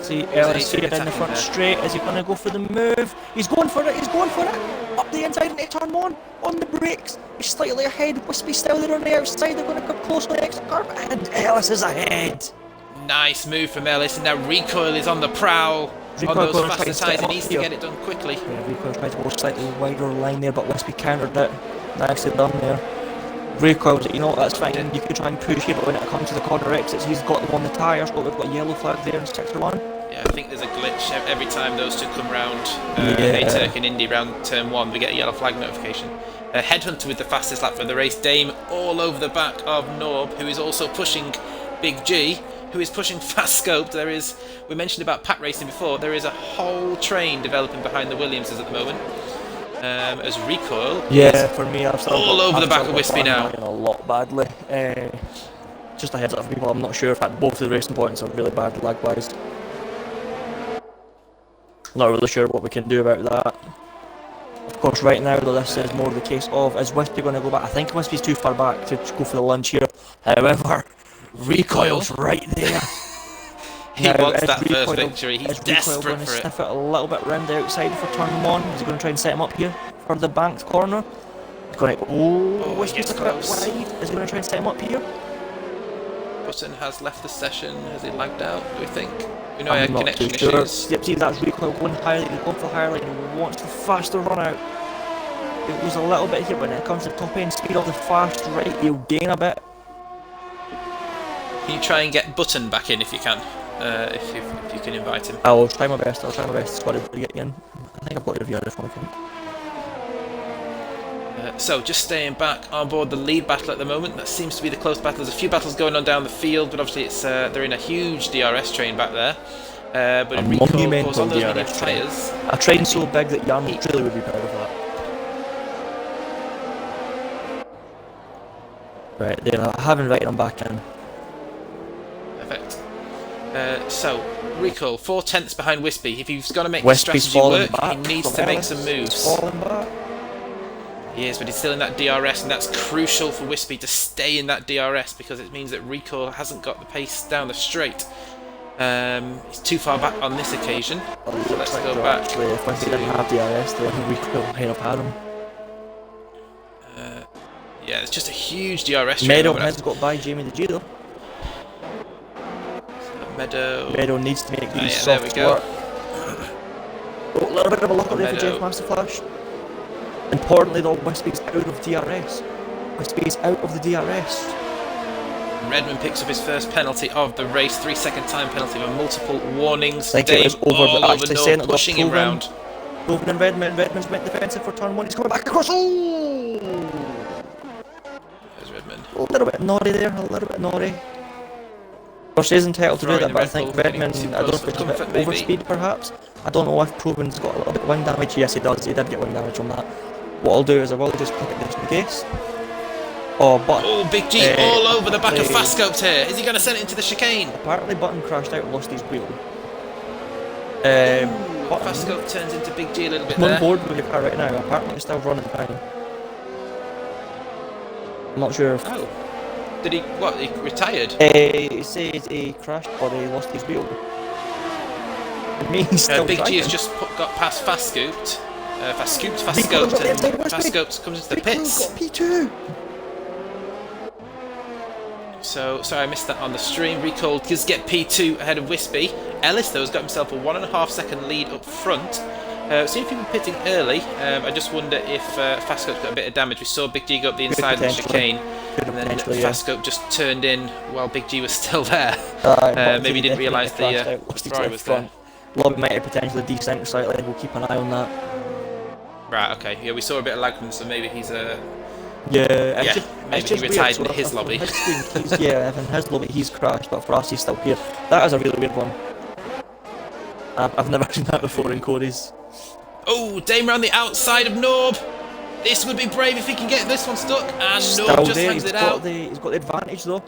See, There's Ellis here anything down the front attacking straight. Is he going to go for the move? He's going for it. He's going for it. Up the inside into turn one. On the brakes. He's slightly ahead. Wispy still there on the outside. They're going to come close on the exit curve. And Ellis is ahead. Nice move from Ellis, and now Recoil is on the prowl. On those faster tyres, he needs to get it done quickly. Yeah, Recoil tried to go slightly wider line there, but Wispy countered it. Nicely done there. Recoil, you know, that's fine. You could try and push here, but when it comes to the corner exits, he's got them on the tyres. But we've got a yellow flag there in sector one. Yeah, I think there's a glitch every time those two come round. A-Turk and Indy round turn one, we get a yellow flag notification. Headhunter with the fastest lap for the race. Dame all over the back of Norb, who is also pushing Big G, who is pushing Fast Scoped. There is, we mentioned about pack racing before, there is a whole train developing behind the Williamses at the moment. As Recoil, yeah, for me, I've still all over the back of Wispy now. A lot badly. Just a heads up for people, I'm not sure if both of the racing points are really bad lag-wise. Not really sure what we can do about that. Of course, right now, though, this is more the case of, is Wispy going to go back? I think Wispy's too far back to go for the lunge here. However, Recoil's right there. He wants that first victory, he's desperate going to for it. sniff it a little bit round the outside for turn one. Is he going to try and set him up here for the banked corner? He's going to, Wispy's a bit wide. Is he going to try and set him up here? Button has left the session. Has he lagged out, do we think? We know I'm he had not connection too sure. issues. Yep, see, that's Recoil going higher, he's going for the higher line, he wants the faster run out. It was a little bit here when it comes to top end speed of the fast right, he'll gain a bit. Can you try and get Button back in if you can? If you can invite him. I'll try my best, Squad to get you in. I think I've got to review this one, I think. So, just staying back on board the lead battle at the moment. That seems to be the close battle. There's a few battles going on down the field, but obviously it's they're in a huge DRS train back there. But in Recoil, of course, on those medium tyres... A train so big that Jan really would be proud of that. Right, there, I have invited him back in. Perfect. So, Recoil, 4/10 behind Wispy. If he's got to make Wispy's the strategy work, back he needs to make some moves. He's falling back. He is, but he's still in that DRS, and that's crucial for Wispy to stay in that DRS because it means that Recoil hasn't got the pace down the straight. He's too far back on this occasion. So let's go back. Actually, if Wispy didn't have DRS, then Recoil might have had him. Yeah, it's just a huge DRS train. Meadow has got by Jamie the G though. Meadow needs to make these there we softs go. work. Oh, a little bit of a look up there for Jeff Master Flash. Importantly though, Wispy's out of DRS. Wispy's out of the DRS. Redmond picks up his first penalty of the race, 3-second time penalty with multiple warnings. I think it was over, all but over actually North, saying it was pushing him round. Proven and Redmond's went defensive for turn one, he's coming back across. Oh! There's Redmond. A little bit naughty there, a little bit naughty. Of course, he is entitled to do that, but I think Redmond, I don't know if it's a bit overspeed perhaps. I don't know if Proven's got a little bit of wind damage. Yes, he does, he did get wind damage from that. What I'll do is I will just click it just in case. Oh, Big G all over the back of Fast Scoped here. Is he going to send it into the chicane? Apparently Button crashed out and lost his wheel. Fast Scoped turns into Big G a little bit I'm there. on board with your car right now, apparently it's still running fine. I'm not sure if... Oh. Did he, what, he retired? It says he crashed but he lost his wheel. It means he's still Big driving. G has just got past Fast Scoped. Fast Scoped, and Fast Scoped comes into the pits. Got P2. So, sorry I missed that on the stream. Recoil does get P2 ahead of Wispy. Ellis, though, has got himself a 1.5 second lead up front. Seeing people pitting early, I just wonder if Fast Scope's got a bit of damage. We saw Big G go up the inside of the chicane, and then Fast Scope just turned in while Big G was still there. Maybe he didn't realise the Ferrari was there. Lobby might have potentially descent slightly, we'll keep an eye on that. Right, okay. Yeah, we saw a bit of lag from him, so maybe he's maybe he retired in his lobby. In his lobby he's crashed, but for us he's still here. That is a really weird one. I've never seen that before in Cody's. Oh, Dame round the outside of Norb. This would be brave if he can get this one stuck, and Norb just hangs it out. He's got the advantage though.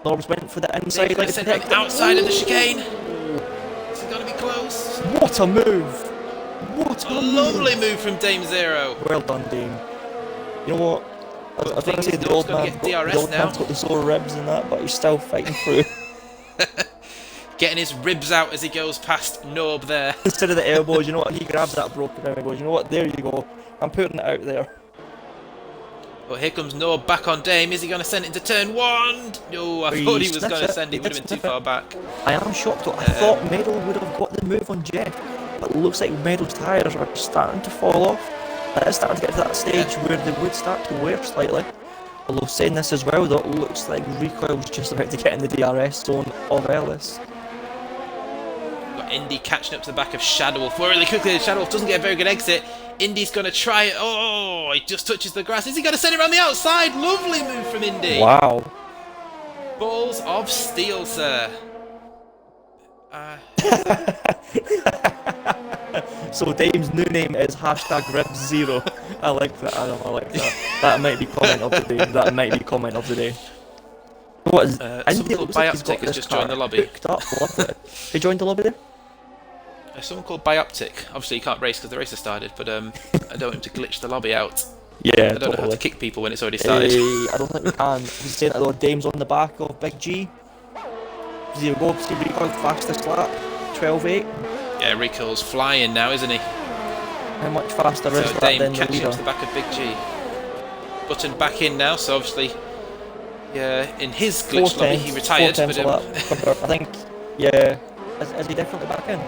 Norb's went for the inside. Like the outside of the chicane. This is going to be close. What a move! What a lovely move from Dame Zero. Well done, Dame. You know what? I was going to say the old man's got the sore ribs and that, but he's still fighting through. getting his ribs out as he goes past Norb there. Instead of the elbows, you know what? He grabs that broken arm and goes, you know what? There you go. I'm putting it out there. Well, here comes Norb back on Dame. Is he going to send it into turn 1? No, I thought he was going to send it. It would have been too far back. I am shocked though. I thought Medal would have got the move on Jeff, but it looks like Medal's tyres are starting to fall off. It's starting to get to that stage where they would start to wear slightly. Although saying this as well though, it looks like Recoil's just about to get in the DRS zone of Ellis. Got Indy catching up to the back of Shadowwolf really quickly. Shadowwolf doesn't get a very good exit. Indy's going to try it. Oh, he just touches the grass. Is he going to send it around the outside? Lovely move from Indy. Wow. Balls of steel, sir. So Dame's new name is #Ribs0. I like that, Adam. I like that. That might be comment of the day. That might be comment of the day. What is? Someone called Bioptic has just joined the lobby. Hooked up. Love it. He joined the lobby there. Someone called Bioptic. Obviously, you can't race because the race has started, but I don't want him to glitch the lobby out. Yeah, I don't know how to kick people when it's already started. I don't think we can. He's saying that though, Dame's on the back of Big G. There we go. See Recoil fastest lap, 12.8. Yeah, Recoil's flying now, isn't he? How much faster is that Dame than the catching leader? up to the back of Big G. Button back in now, so obviously, yeah, in his glitch lobby he retired. But I think, yeah, is he definitely back in?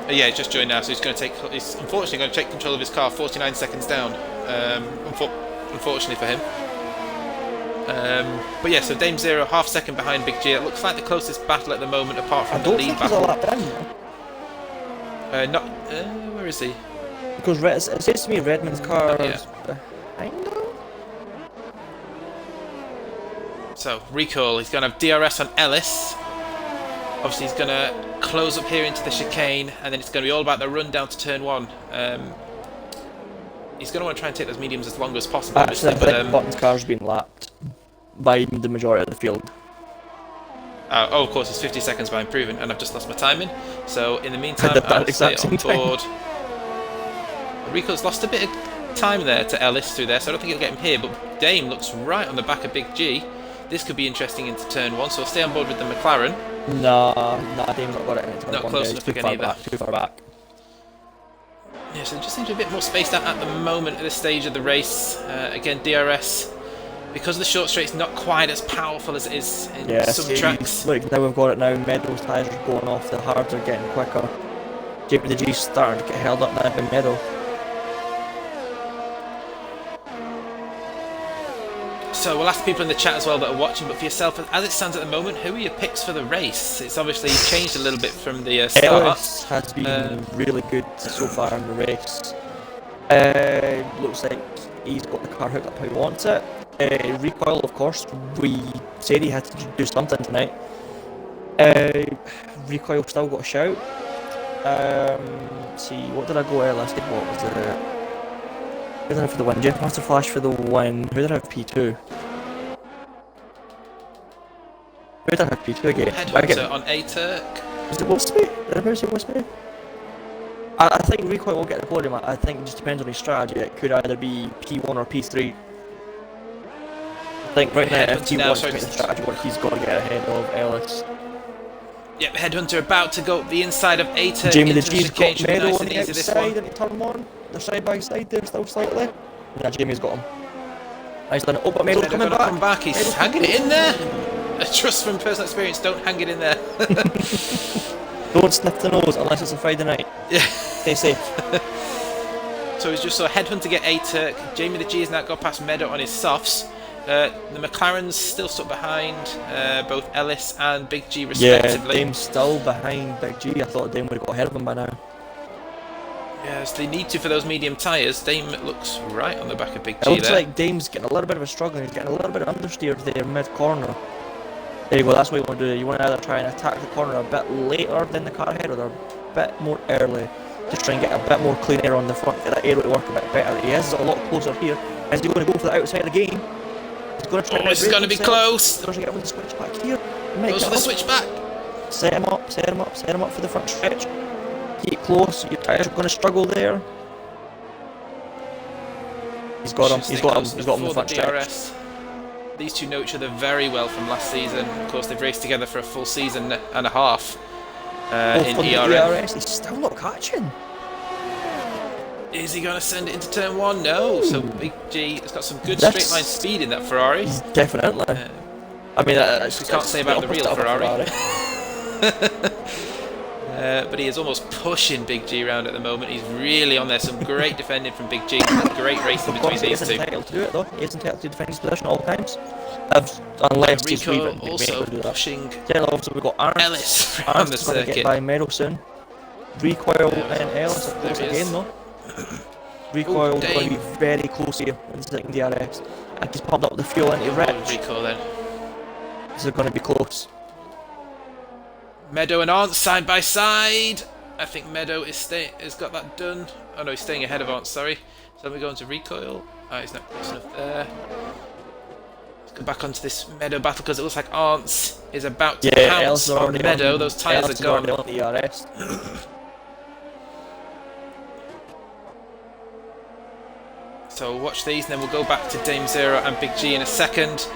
Yeah, he's just joined now, so he's going to take. He's unfortunately going to take control of his car, 49 seconds down. Unfortunately for him. But yeah, so Dame Zero, half second behind Big G. It looks like the closest battle at the moment, apart from the lead battle. I don't think he's a lap down. Where is he? Because it says to me Redmond's car is behind him. So Recoil, he's going to have DRS on Ellis. Obviously, he's going to close up here into the chicane, and then it's going to be all about the run down to turn 1. He's going to want to try and take those mediums as long as possible. Actually, I think Button's car's been lapped by the majority of the field. Of course, it's 50 seconds by improving, and I've just lost my timing. So, in the meantime, I'll stay on board. Rico's lost a bit of time there to Ellis through there, so I don't think he'll get him here, but Dame looks right on the back of Big G. This could be interesting into turn 1, so I'll stay on board with the McLaren. Nah, Dame's not got it in turn 1. Not close enough again either. Too far back. Yeah, so it just seems a bit more spaced out at the moment at this stage of the race. Again, DRS, because the short straight's not quite as powerful as it is in some tracks. Look, now we've got it now. Meadows' tyres are going off, the hards are getting quicker. JPDG's starting to get held up now by Meadow. So we'll ask people in the chat as well that are watching, but for yourself, as it stands at the moment, who are your picks for the race? It's obviously changed a little bit from the start. Ellis has been really good so far in the race. Looks like he's got the car hooked up how he wants it. Recoil, of course, we said he had to do something tonight. Recoil still got a shout. Let's see, what did I go Ellis? What was it? Who did I have for the win? Jeff Master Flash for the win. Who did I have P2? Who did I have P2 again? Headhunter on A-Turk. Was it Wolfsby? Did I say Wolfsby? I think Recoil will get the podium. I think it just depends on his strategy. It could either be P1 or P3. I think right now, if he wants to make the strategy work, he's got to get ahead of Ellis. Yep, Headhunter about to go up the inside of A-Turk. Jamie the G's got Meadow on the outside and he turn him on. They're side by side there still slightly. Yeah, Jamie's got him. Nice done. Oh, but Meadow's coming back. Come back. He's hanging it in there. A trust from personal experience, don't hang it in there. Don't sniff the nose unless it's a Friday night. Yeah. Stay safe. So he's just saw Headhunter get A-Turk. Jamie the G has now got past Meadow on his softs. The McLaren's still stuck behind both Ellis and Big G respectively. Yeah, Dame's still behind Big G. I thought Dame would have got ahead of him by now. Yes, they need to for those medium tyres. Dame looks right on the back of Big G there. It looks there. like Dame's getting a little bit of a struggle. He's getting a little bit of understeer there mid-corner. There you go, that's what you want to do. You want to either try and attack the corner a bit later than the car ahead, or a bit more early. Just try and get a bit more clean air on the front, get that air to work a bit better. He is a lot closer here. Is he going to go for the outside of the game? He's going to try this is going to be close. He's going to get him with the switch back here. Goes for the switch back. Set him up, set him up, set him up for the front stretch. Keep close, your tyres are going to struggle there. He's got him, he's got him in the front stretch. these two know each other very well from last season. Of course, they've raced together for a full season and a half in from the ERN. ERS, he's still not catching. Is he going to send it into turn one? No. So Big G has got some good straight line speed in that Ferrari. Definitely. I mean, we can't say about the real Ferrari. But he is almost pushing Big G around at the moment. He's really on there. Some great defending from Big G. Great racing between these two. He is entitled to do it though. He is entitled to defend his position at all times. Unless he's Rico also pushing. Yeah, also we've got Ellis around the circuit. Get by Meadow soon. Recoil and Ellis are close again though. Recoil going to be very close here in the second DRS. And he's pumped up the fuel into Rich. Recoil then. This is going to be close. Meadow and Arndt side by side. I think Meadow has got that done. Oh no, he's staying ahead of Arndt, sorry. So then we go into Recoil. Oh, he's not close enough there. Let's go back onto this Meadow battle because it looks like Arndt is about to pounce on Meadow. Those tyres are gone. On the ERS. So watch these, and then we'll go back to Dame Zero and Big G in a second.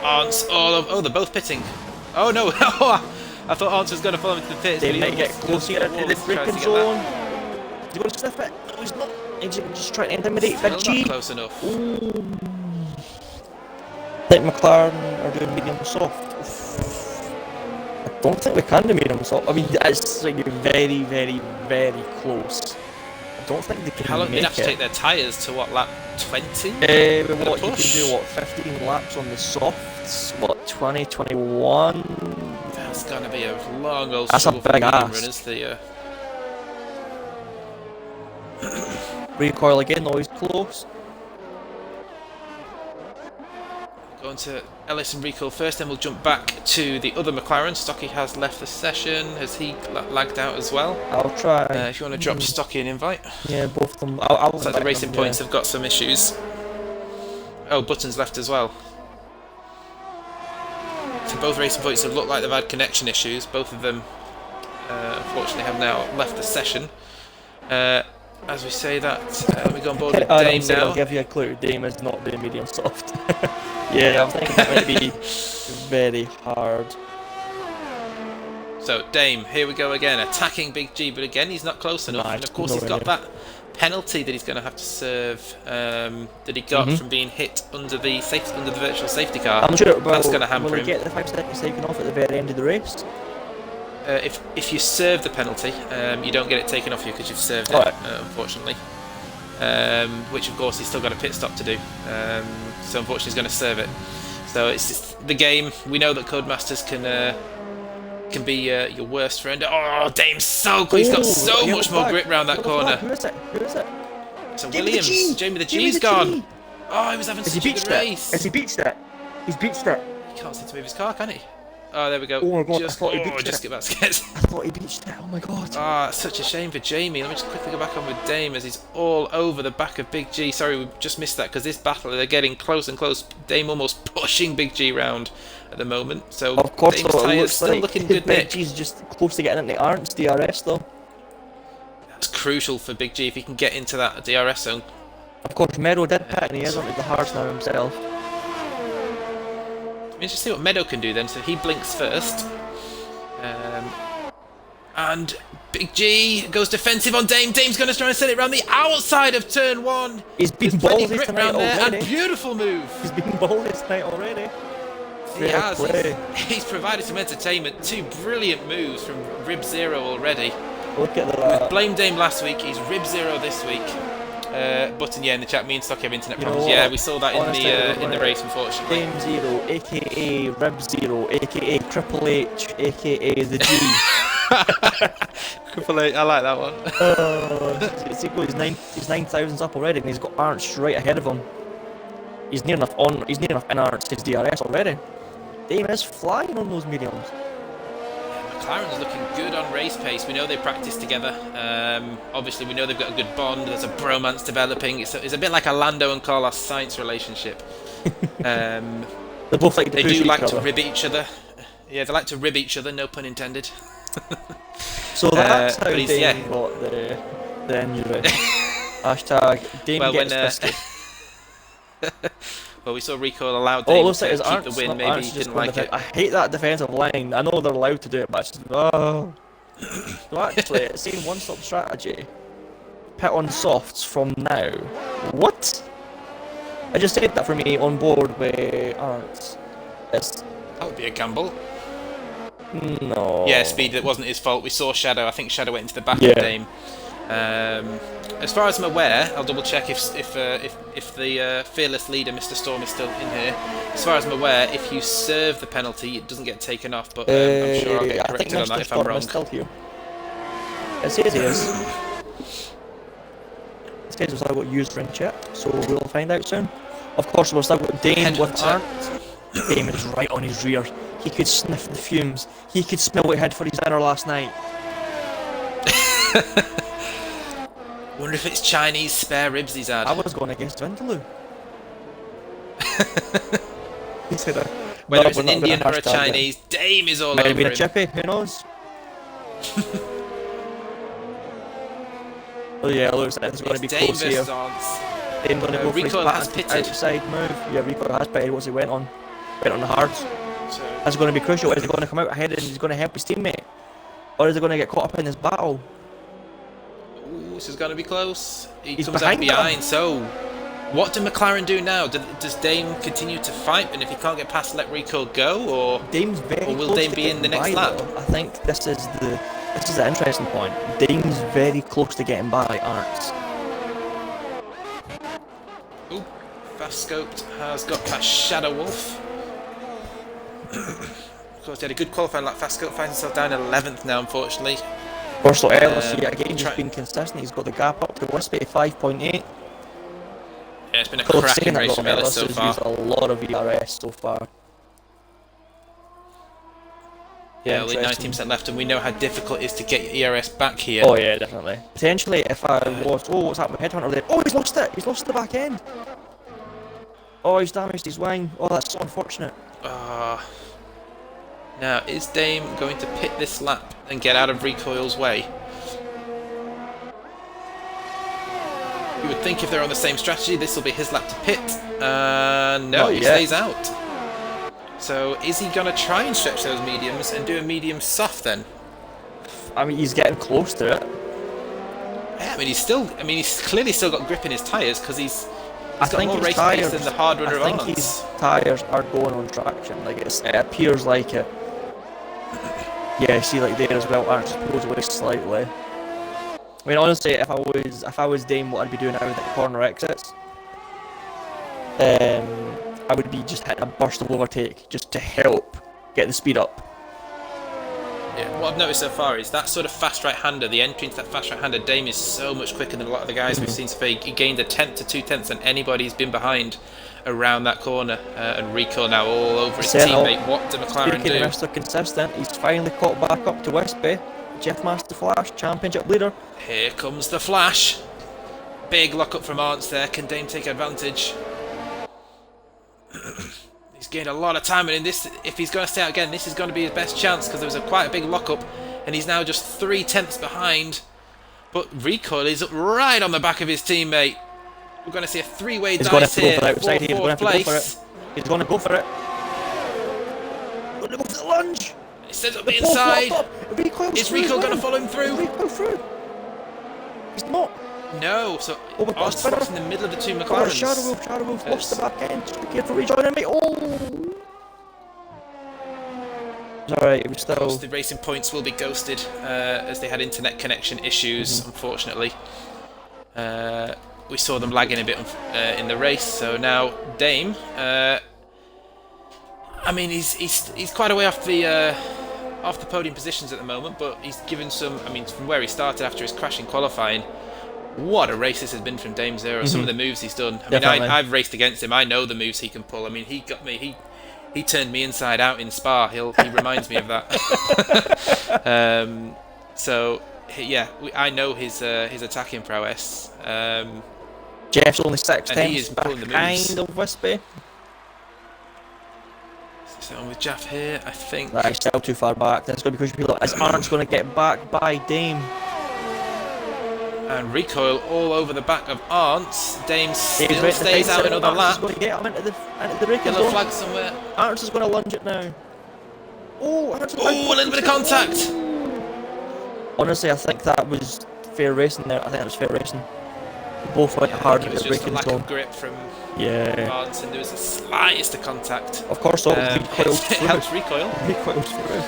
Arndt's all over. Oh, they're both pitting. Oh no! I thought Arndt was going to follow him to the pits. They might get close here into the braking zone. He's going to sniff it. No, he's not. He's just trying to intimidate Big G. Not close enough. Ooh. I think McLaren are doing medium soft. I don't think we can do medium soft. I mean, it's like very, very, very close. I don't think they can. How long do they have to take their tyres to what, lap 20? What you can do, 15 laps on the softs, what, 20, 21? That's gonna be a long old That's a struggle for big medium ask. runners. Recoil again, always close. Going to Ellis and Recoil first, then we'll jump back to the other McLaren. Stocky has left the session. Has he lagged out as well? I'll try. If you want to drop Stocky an invite. Yeah, both of them. I'll Looks like the Racing Points have got some issues. Oh, Button's left as well. So both Racing Points have looked like they've had connection issues. Both of them, unfortunately, have now left the session. As we say that, we go on board with Dame now. I'll give you a clue. Dame is not doing medium soft. Yeah, I'm thinking it might be very hard. So Dame, here we go again, attacking Big G, but again he's not close enough. And of course he's got that penalty that he's going to have to serve that he got from being hit under the virtual safety car. I'm sure that's going to hamper him. Will he get the 5 seconds taken off at the very end of the race? If you serve the penalty, you don't get it taken off you because you've served it, unfortunately. Which of course he's still got a pit stop to do. So unfortunately he's going to serve it. So it's just the game. We know that Codemasters can be your worst friend. Oh, Dame's so cool. He's got so much more grip round that corner. Who is it? So Williams, Jamie the G's gone. Oh, he was having such a good race. Has he beached it? He's beached it. He can't seem to move his car, can he? Oh, there we go. Oh my god, I thought he beached it. Just get back scared. I thought he beached it, oh my god. Ah, it's such a shame for Jamie. Let me just quickly go back on with Dame as he's all over the back of Big G. Sorry, we just missed that because this battle, they're getting close and close. Dame almost pushing Big G round at the moment. So of course, Dame's tyres still like looking good, Big Nick. G's just close to getting into Arndt's DRS though. That's crucial for Big G if he can get into that DRS zone. Of course, Meadow did pit and he is onto the hards now himself. Let's just see what Meadow can do then. So he blinks first. And Big G goes defensive on Dame. Dame's going to try and send it around the outside of turn one. He's been plenty ballsy grip tonight around there, already. and beautiful move. He's been ballsy tonight already. He has. He's provided some entertainment. 2 brilliant moves from Rib Zero already. Look at that. We've blamed Dame last week. He's Rib Zero this week. Button, yeah, in the chat, me and Stocky have internet problems. Yeah, we saw that in the race, unfortunately. Dame Zero, aka Rib Zero, aka Triple H, aka the G. Triple H, I like that one. He's 9,000s up already, and he's got Arndt right ahead of him. He's near enough in Arndt's DRS already. Dame is flying on those mediums. McLaren's looking good on race pace. We know they practice together. Obviously, we know they've got a good bond. There's a bromance developing. It's a bit like a Lando and Carlos Sainz relationship. They both like to they do like to rib each other. Yeah, they like to rib each other. No pun intended. So that's how Dame got the injury. Hashtag Dame gets biscuit. Well, we saw Rico allow Oh, it Dame looks to like his keep arms. the win. Not Maybe arms, he just didn't going like it. I hate that defensive line. I know they're allowed to do it, but it's just oh. So actually, it's saying one-stop strategy. Pit on softs from now. What? I just said that for me on board with Arns. It's That would be a gamble. no. Yeah, speed. It wasn't his fault. We saw Shadow. I think Shadow went into the back Yeah. of Dame. As far as I'm aware, I'll double check if the fearless leader, Mr. Storm, is still in here. As far as I'm aware, if you serve the penalty, it doesn't get taken off. But I'm sure I'll get corrected on that if I'm wrong. Still here. It says he is. This guy's still got used ring chip, so we'll find out soon. Of course, we've still got Dame with Arnt. Dame is right on his rear. He could sniff the fumes. He could smell what he had for his dinner last night. Wonder if it's Chinese spare ribs he's had. I was going against Vindaloo. He said, whether it's an Indian or a Chinese, Dame is all might over have been him. a chippy, who knows? Oh yeah, it looks like it's going to be close here. Dame going to go for his outside move. Yeah, Rico has pitted. What's he went on? Went on the hards. So that's going to be crucial. Is he going to come out ahead and he's going to help his teammate? Or is he going to get caught up in this battle? Ooh, this is going to be close. He's comes behind out behind, so what do McLaren do now? Does Dame continue to fight, and if he can't get past, let Rico go, or Dame's very or will close Dame to be in the next by, lap? though. I think this is the interesting point. Dame's very close to getting by Arts. Ooh, fast scoped has got past Shadow Wolf. Of course, he had a good qualifying lap. Fast scope finds himself down 11th now, unfortunately. Russell Ellis, again, just been consistent. He's got the gap up to Wispy at 5.8. Yeah, it's been a cracking race from Ellis so far. He's used a lot of ERS so far. Yeah, only 19% left, and we know how difficult it is to get your ERS back here. Oh yeah, definitely. Potentially, if I was... Oh, what's happened with Headhunter there? Oh, he's lost it! He's lost the back end! Oh, he's damaged his wing. Oh, that's so unfortunate. Now, is Dame going to pit this lap and get out of Recoil's way? You would think if they're on the same strategy, this will be his lap to pit. No, he stays out. So, is he going to try and stretch those mediums and do a medium soft then? I mean, he's getting close to it. Yeah, he's clearly still got grip in his tyres because he's got more race pace than the hard runner on. I think his tyres are going on traction. Like it appears like it. Yeah, see, like there as well, aren't supposed away slightly. I mean, honestly, if I was Dame, what I'd be doing out of the corner exits, I would be just hitting a burst of overtake just to help get the speed up. Yeah, what I've noticed so far is that sort of fast right-hander, the entry into that fast right-hander, Dame is so much quicker than a lot of the guys we've seen so far. He gained 1/10 to 2/10 than anybody who's been behind around that corner, and Rico now all over his teammate. What do McLaren do? Mr. Consistent, he's finally caught back up to Wispy. Jeff Master Flash, championship leader. Here comes the flash. Big lock-up from Arntz there. Can Dame take advantage? He's gained a lot of time, and in this, if he's going to stay out again, this is going to be his best chance because there was quite a big lock-up, and he's now just 3/10 behind. But Recoil is right on the back of his teammate. We're going to see a three-way dice here. He's going to go for it. He's going to go for it. Going to go for the lunge. He sends up the inside. Is Recoil going to follow him through? Recoil through. He's not. No, so Arntz in the middle of the two McLarens. Shadow Wolf lost the back end. Just be careful rejoining me. Oh! It's alright, it was still... Ghosted racing points will be ghosted as they had internet connection issues, unfortunately. We saw them lagging a bit in the race, so now Dame... I mean, he's quite a way off the podium positions at the moment, but he's given some... I mean, from where he started after his crash in qualifying, what a race this has been from Dame Zero. Some of the moves he's done. I mean, I've raced against him. I know the moves he can pull. I mean, he got me. He turned me inside out in Spa. He reminds me of that. I know his attacking prowess. Jeff's only 6/10 pulling the moves. Kind of Wispy. So on with Jeff here, I think. Right, still too far back. That's going to be crucial. Is Arnt's going to get back by Dame? And recoil all over the back of Arntz. Dame still Dame's ready to stays fight out it. another Arntz is lap. going to get him into the braking Yellow zone. flag somewhere. Arntz is going to lunge it now. Oh, Arntz is Oh, a little bit of contact. Honestly, I think that was fair racing there. I think that was fair racing. Both went hard It at was the just a braking lack zone. of grip from Yeah. Arntz, and there was the slightest of contact. Of course, all It helps recoil. Recoils through.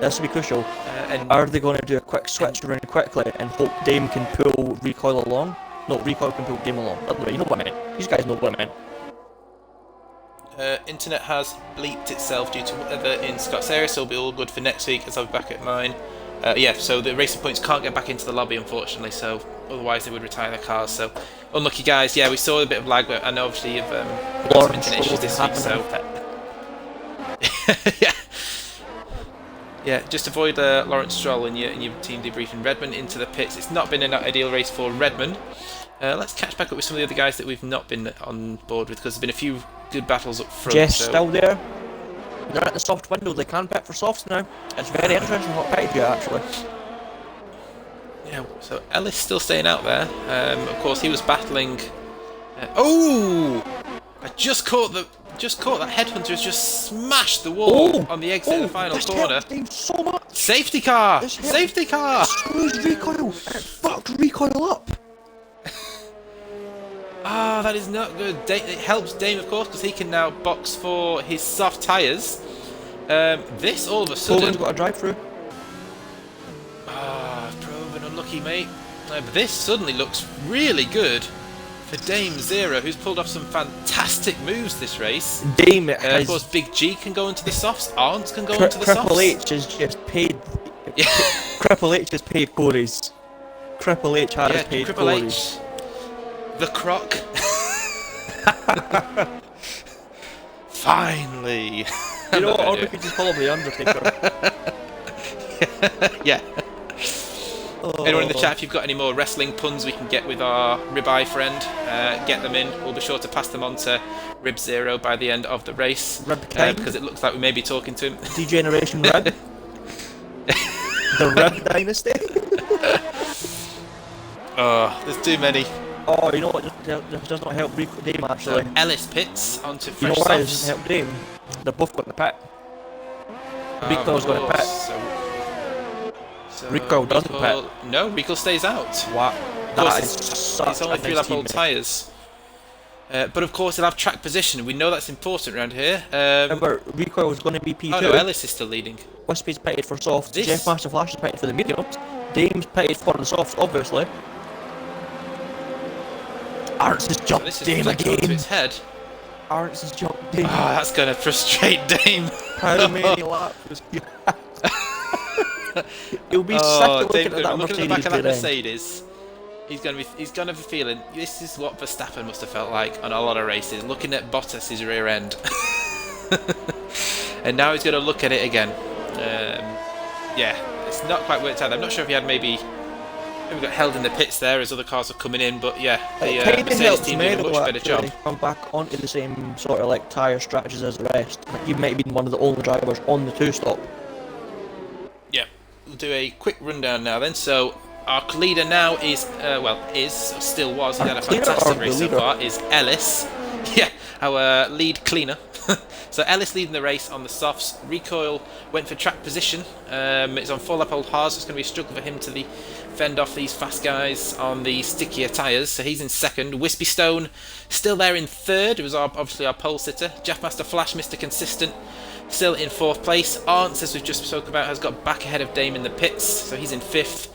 This will be crucial. And Are they going to do a quick switch around quickly and hope Dame can pull recoil along? No, recoil can pull Dame along. You know what I meant. These guys know what I meant. internet has bleeped itself due to weather in Scott's area, so it'll be all good for next week as I'll be back at mine. Yeah, so the Racing Points can't get back into the lobby, unfortunately, so otherwise they would retire their cars. So unlucky guys. Yeah, we saw a bit of lag, but I know obviously you've got some internet issues this week, so yeah, just avoid Lawrence Stroll and your team debriefing. Redmond into the pits. It's not been an ideal race for Redmond. Let's catch back up with some of the other guys that we've not been on board with, because there's been a few good battles up front. Jess so. still there. They're at the soft window. They can pit for softs now. It's very interesting what pitted you actually. Yeah, so Ellis still staying out there. Of course, he was battling. Oh! I just caught that headhunter has just smashed the wall on the exit of the final corner. So much. Safety car! Safety car! Screws recoil. It fucked recoil up. Ah, that is not good. It helps Dame, of course, because he can now box for his soft tyres. This all of a sudden. Coleman's got a drive through. Proven unlucky, mate. But this suddenly looks really good for Dame Zero, who's pulled off some fantastic moves this race. Dame of course, Big G can go into the softs. Arntz can go into the Triple softs. H has just paid. Triple H has paid Corey's. Triple H has paid Triple Corey's. H. The Croc. Finally. You know what? Or we could just call him the Undertaker. Yeah. Anyone in the chat, if you've got any more wrestling puns we can get with our ribeye friend, get them in. We'll be sure to pass them on to Rib Zero by the end of the race, because it looks like we may be talking to him. Degeneration Rib. The Rib Dynasty. Oh, there's too many. Oh, you know what? This does not help Dame actually. So Ellis pits onto You fresh know why it softs. doesn't help Dame? They're both got the pit. Recoil's got the pit. So Recoil doesn't pit. No, Recoil stays out. What? Of course, That is such it's only a nice 3-lap old teammate. tyres. But of course, he'll have track position. We know that's important around here. Remember, Recoil's going to be P2. Oh no, Ellis is still leading. Wispy's pitted for softs. This- Jeff Master Flash is pitted for the mediums. Dame's pitted for the softs, obviously. Arntz has So jumped this is Dame flicked onto again. its head. Arntz has jumped Dame. Oh, that's going to frustrate Dame. How many laps was he? He'll be sick of looking at that looking at the back of that rear end. Mercedes. He's gonna be feeling. This is what Verstappen must have felt like on a lot of races, looking at Bottas's rear end. And now he's going to look at it again. Yeah, it's not quite worked out. I'm not sure if he had maybe got held in the pits there as other cars were coming in, but yeah, the Mercedes team did a much better job. Come back onto the same sort of like tyre strategies as the rest. Like, he might have been one of the only drivers on the two-stop. Yeah, we'll do a quick rundown now then. So our leader now is, still was, he's had a fantastic race so far, is Ellis. Yeah, our lead cleaner. So Ellis leading the race on the softs. Recoil went for track position. It's on 4-lap old hards, so it's going to be a struggle for him to fend off these fast guys on the stickier tyres. So he's in second. Wispy Stone still there in third. It was obviously our pole sitter. Jaffmaster Flash, Mr. Consistent, still in fourth place. Arntz, as we've just spoke about, has got back ahead of Dame in the pits, so he's in fifth.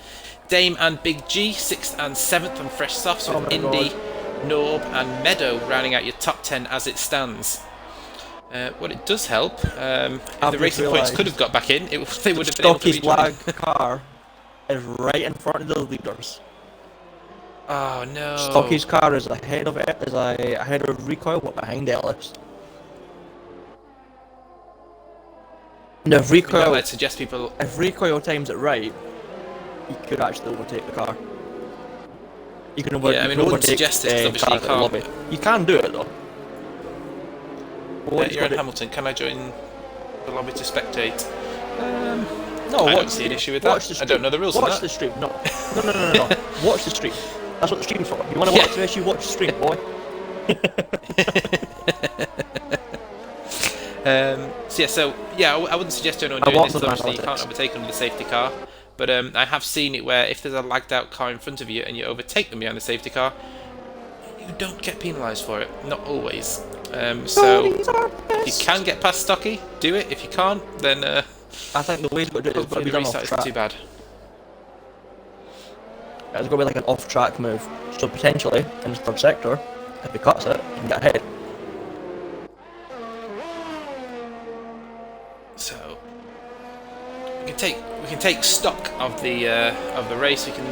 Dame and Big G, 6th and 7th on fresh softs, with Indy, Norb and Meadow rounding out your top 10 as it stands. What it does help, if the Racing Points could have got back in, they would have been able to Stocky's rejoin. flag car is right in front of the leaders. Oh no. Stocky's car is ahead of Recoil, but behind Ellis. Now if Recoil, I'd suggest people. if Recoil times it right, he could actually overtake the car. You can overtake. Yeah, I mean, I wouldn't suggest it, 'cause obviously you can't. Lobby. You can do it though. You're in Hamilton. Can I join the lobby to spectate? No, I watch don't see an issue with watch that. the I don't know the rules of Watch that. the stream. No. No. Watch the stream. That's what the stream's for. You want to watch the issue? Watch the stream, boy. I wouldn't suggest anyone doing this. Obviously, you can't overtake under the safety car. But I have seen it where if there's a lagged out car in front of you and you overtake them behind the safety car, you don't get penalised for it. Not always. So if you can get past Stocky, do it. If you can't, then I think the way it's got to do it is got to be done off track. Too bad. It's got to be like an off-track move. So potentially, in the third sector, if he cuts it, he can get ahead. So we can take stock of the race. We can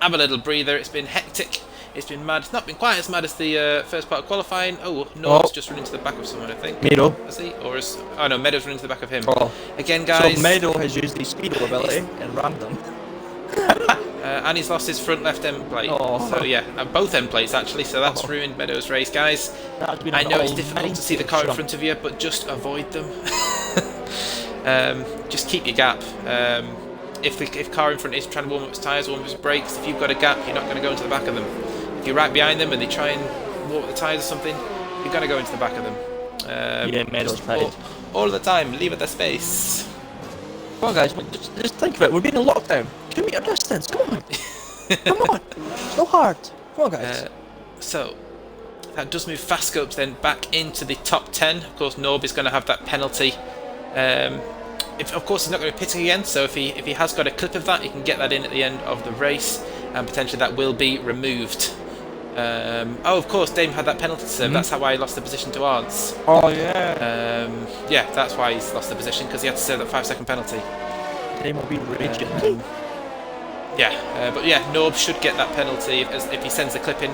have a little breather. It's been hectic. It's been mad. It's not been quite as mad as the first part of qualifying. Oh, Norb's just run into the back of someone, I think. Meadow. Has he? Or is... Oh no, Meadow's run into the back of him. Oh. Again, guys... So Meadow has used his speedo ability and rammed them. And he's lost his front left end plate. Oh. So yeah, both end plates actually, so that's ruined Meadow's race, guys. I know it's difficult to see the car in front of you, but just avoid them. Just keep your gap. If car in front is trying to warm up its tyres, warm up its brakes, if you've got a gap, you're not going to go into the back of them. If you're right behind them and they try and warm up the tyres or something, you're going to go into the back of them. Yeah, Meadow's tired. All the time, leave it their space. Come on, guys, just think of it. We're being in lockdown. 2 metre distance. Come on. Come on. It's no hard. Come on, guys. So that does move Fast Scopes then back into the top 10. Of course, Norb is going to have that penalty. Of course, he's not going to be pitting again. So if he has got a clip of that, he can get that in at the end of the race, and potentially that will be removed. Of course, Dame had that penalty to serve. That's how I lost the position to Ards. Oh yeah. Yeah, that's why he's lost the position, because he had to serve that 5-second penalty. Dame will be raging. But yeah, Norb should get that penalty if he sends the clip in,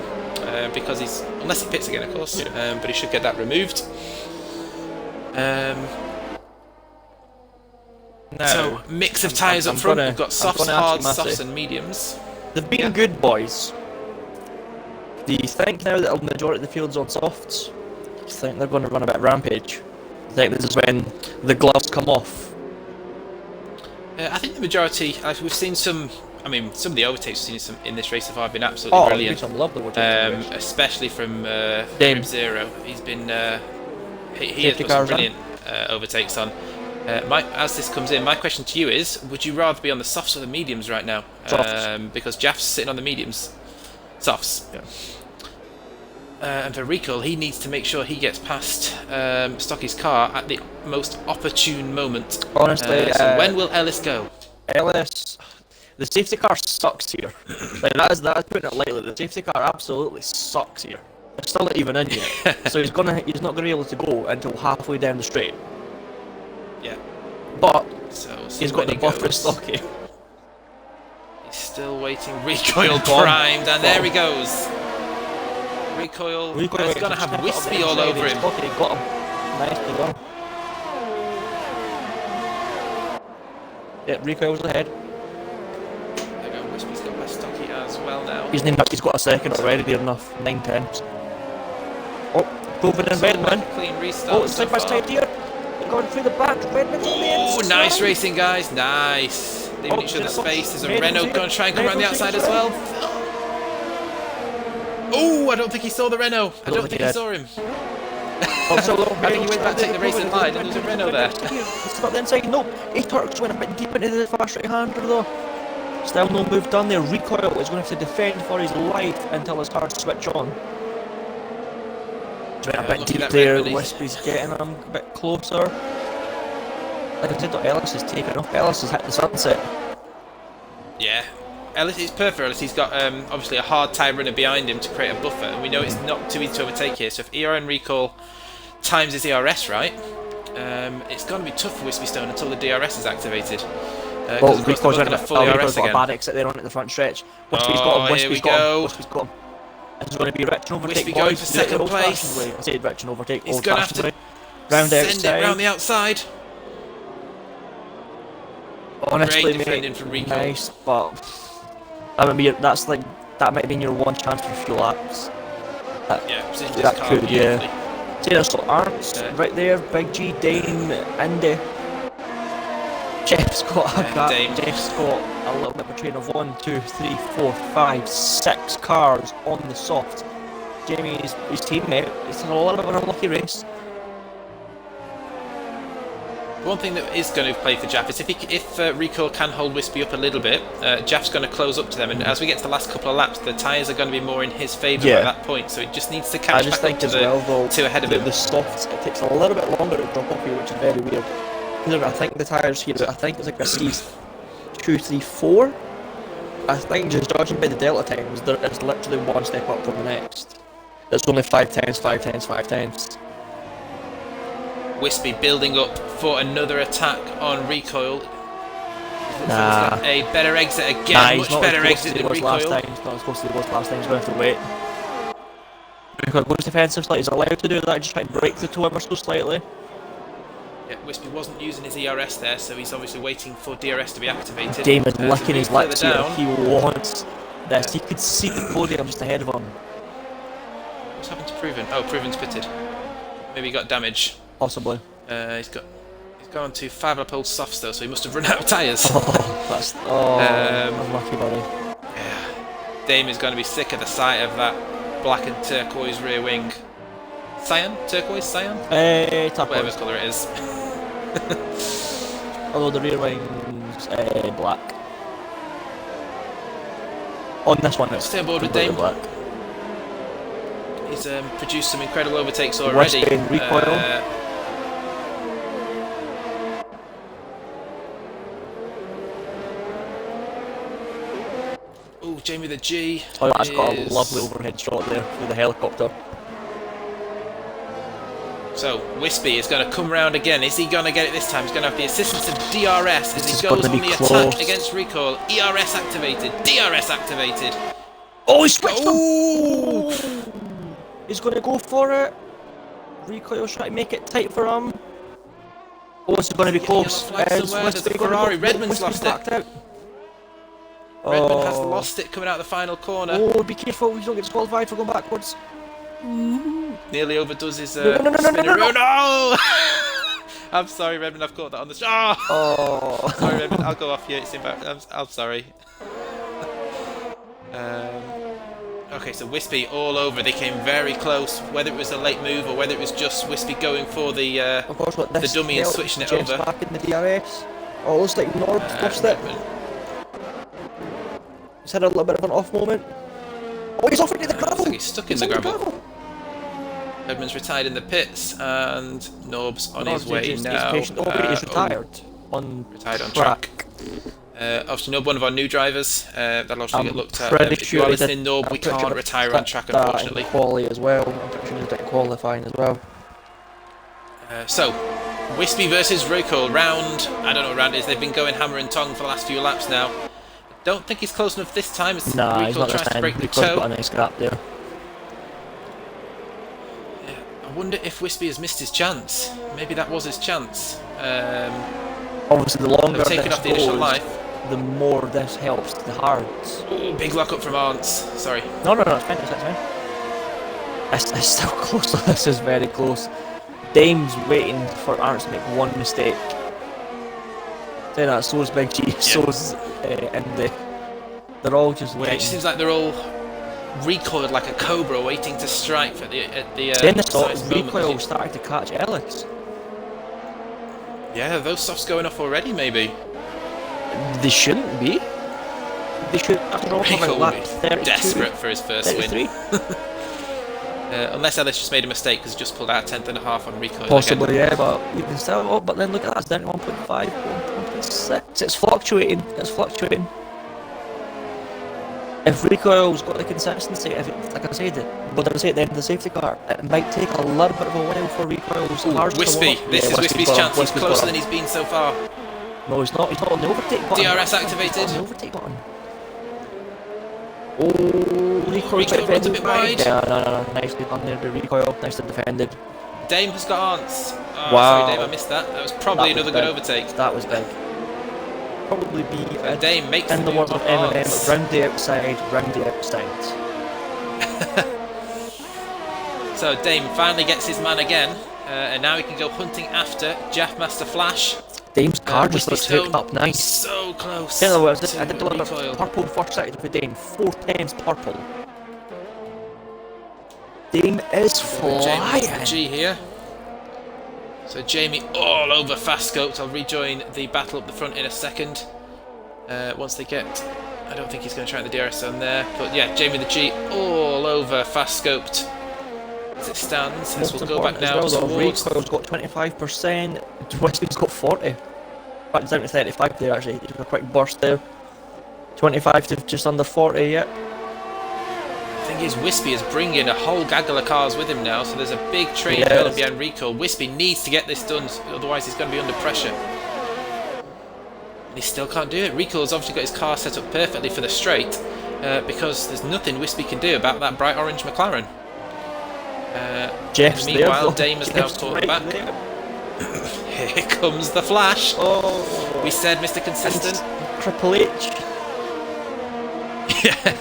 because he's, unless he pits again, of course. But he should get that removed. So mix of tyres up front. We've got softs, hards, softs, and mediums. They've been good boys. Do you think now that a majority of the field's on softs, do you think they're going to run a bit of rampage? I think this is when the gloves come off. I think the majority, we've seen some. I mean, some of the overtakes we've seen in this race so far have been absolutely brilliant. Love the overtakes. Especially from Rib Zero. He's been he has put some brilliant overtakes on. As this comes in, my question to you is: would you rather be on the softs or the mediums right now? Because Jaff's sitting on the mediums, softs. Yeah. And for Recall, he needs to make sure he gets past Stocky's car at the most opportune moment. Honestly, so when will Ellis go? Ellis, the safety car sucks here. Like that is putting it lightly. The safety car absolutely sucks here. It's still not even in yet, so he's not going to be able to go until halfway down the straight. Yeah, but so he's got the buffer Stocky. He's still waiting. Recoil primed, and there he goes. Recoil is going to have Wispy all over him. Okay, got him. Nicely done. Yeah, Recoil's ahead. There you go. Wispy's got past Stocky as well now. He's got a second already, near enough. 9/10. Oh, Coven and Redman. Clean restart. Oh, it's side by side here. They're going through the back. Redman's on the inside. Oh, nice racing, guys. Nice. Leaving each other space. There's a Renault going to try and come around the outside as well. Oh, I don't think he saw the Renault. I don't think he saw him. I think he went back to take the racing line and there's a Renault there. It's not the inside, nope. A-Turks went a bit deep into the fast right-hander though. Still no move done there. Recoil is going to have to defend for his life until his cars switch on. He's went a bit deep there. Wispy's getting him a bit closer. Like I said, Ellis is taking off. Ellis has hit the sunset. Yeah. Ellis, it's perfect for Ellis. He's got obviously a hard tyre runner behind him to create a buffer, and we know it's not too easy to overtake here. So if ERN Recall times his ERS right, it's going to be tough for Wispy Stone until the DRS is activated. Well, Recoil's got a bad exit there on at the front stretch. Wispy's got him. Wispy's got him. It's going to be Rich and overtake. Wispy going for second place. I said Rich and overtake. He's going to have to send it round the outside. Honestly, great defending from Recall. Nice, but that might have been your one chance for a few laps. That could, yeah. See, there's Arts right there, Big G, Dane, Indy. Jeff's got a gap. Dame. Jeff's got a little bit of a train of 1, 2, 3, 4, 5, 6 cars on the soft. Jamie's his teammate. It's a little bit of an unlucky race. One thing that is going to play for Jaff is if Recoil can hold Wispy up a little bit, Jaff's going to close up to them, and as we get to the last couple of laps, the tyres are going to be more in his favour at that point, so he just needs to catch back up to the two ahead of him. The softs, it takes a little bit longer to drop off here, which is very weird. Because I think the tyres here, I think it's like a C2, 3, 4. I think just judging by the delta times, there is literally one step up from the next. It's only 5 tenths, 5 tenths, 5 tenths. Wispy building up for another attack on Recoil. Nah. A better exit again, much better exit than Recoil. He's not as close as he was last time, he's going to have to wait. Recoil goes defensive slightly, he's allowed to do that, just try and break the two ever so slightly. Yeah, Wispy wasn't using his ERS there, so he's obviously waiting for DRS to be activated. Dame is licking his lips here, down. he wants this. He could see the podium just ahead of him. What's happened to Proven? Oh, Proven's pitted. Maybe he got damage. Possibly. He's gone to 5 lap old softs though, so he must have run out of tyres. Unlucky buddy. Yeah. Dame is going to be sick of the sight of that black and turquoise rear wing. Cyan? Turquoise? Cyan? Turquoise. Whatever colour it is. Although the rear wing's black. On this one it's stay on board with completely Dame. black. He's produced some incredible overtakes already. Recoil. Oh, Jamie the G. Oh, that's got a lovely overhead shot there with the helicopter. So, Wispy is going to come round again. Is he going to get it this time? He's going to have the assistance of DRS as he goes on the attack against Recoil. ERS activated. DRS activated. Oh, he switched him! He's going to go for it. Recoil's trying to make it tight for him. Oh, this is going to be close. There's a Ferrari. Redmond's lost it. Redmond has lost it coming out of the final corner. Oh, be careful, you don't get disqualified for going backwards. Nearly overdoes his No. No! I'm sorry, Redmond, I've caught that on the Oh. Sorry, Redmond, I'll go off you. I'm sorry. Okay, so Wispy all over. They came very close, whether it was a late move or whether it was just Wispy going for the dummy and switching it over. Back in the DRS. Oh, it looks like Norb's lost it. He's had a little bit of an off moment. Oh, he's off into the gravel! Like he's stuck in the gravel. Redmond's retired in the pits, and Norb's on his way now. He's retired. Retired on track. Obviously, Norb, one of our new drivers. That'll obviously get looked at. If you are listening, Norb, we can't retire on track, unfortunately. Quali as well. I'm pretty sure he's got qualifying as well. So, Wispy versus Recoil round. I don't know what round it is. They've been going hammer and tongue for the last few laps now. Don't think he's close enough this time. Nah, he's not this tries time. to break the Recoil's toe. got a nice gap there. Yeah, I wonder if Wispy has missed his chance. Maybe that was his chance. Obviously, the longer taking off the initial life, the more this helps the hards. Ooh, big lock up from Arntz. Sorry. No, it's fine. It's fine. It's still close. This is very close. Dame's waiting for Arntz to make one mistake. Say that. So's Big G. So's Indy. They're all just waiting. It seems like they're all recoiled like a cobra, waiting to strike at the Recoil starting to catch Alex. Yeah, those softs going off already, maybe. They shouldn't be. They should. After all, Recoil lap will be 32, desperate for his first 33. win. Unless Ellis just made a mistake because he just pulled out a 10.5 on Recoil. Possibly, again. yeah, but even still. Oh, but then look at that, it's down to 1.5, 1.6. It's fluctuating. If Recoil's got the consistency, like I said, but I say at the end of the safety car, it might take a little bit of a while for Recoil's cars to Wispy. come up. This is Wispy's chance. He's closer than he's been so far. No, he's not. He's not on the overtake button. DRS activated. On the overtake button. Oh, Recoil runs a bit wide. Yeah, no. Nicely done there, the Recoil. Nicely defended. Dame has got Arntz. Oh, wow. Sorry, Dame, I missed that. That was probably another good overtake. That was big. Probably be Dame makes in the words of Eminem, Arntz. round the outside. So Dame finally gets his man again, and now he can go hunting after Jaff Master Flash. Dame's car just Wispy looks Stone, hooked up nice. so close. In other words, I to did a little bit recoil. of purple first second for Dame. 4 times purple. Dame is Jamie flying. the G here. So Jamie all over fast scoped. I'll rejoin the battle up the front in a second. Once they get, I don't think he's going to try the DRS on there, but yeah, Jamie the G all over fast scoped as it stands. As we'll go back now towards. Recoil's got 25%. Wispy's got 40. Back down to 35 there actually. He took a quick burst there. 25 to just under 40 yet. The thing is, Wispy is bringing a whole gaggle of cars with him now, so there's a big train developing behind Recoil. Wispy needs to get this done, otherwise he's going to be under pressure. And he still can't do it. Recoil's obviously got his car set up perfectly for the straight, because there's nothing Wispy can do about that bright orange McLaren. Jeff's meanwhile, there. Dame has now caught back. Here comes the flash. Oh, We said Mr. Consistent. Triple H. Yeah.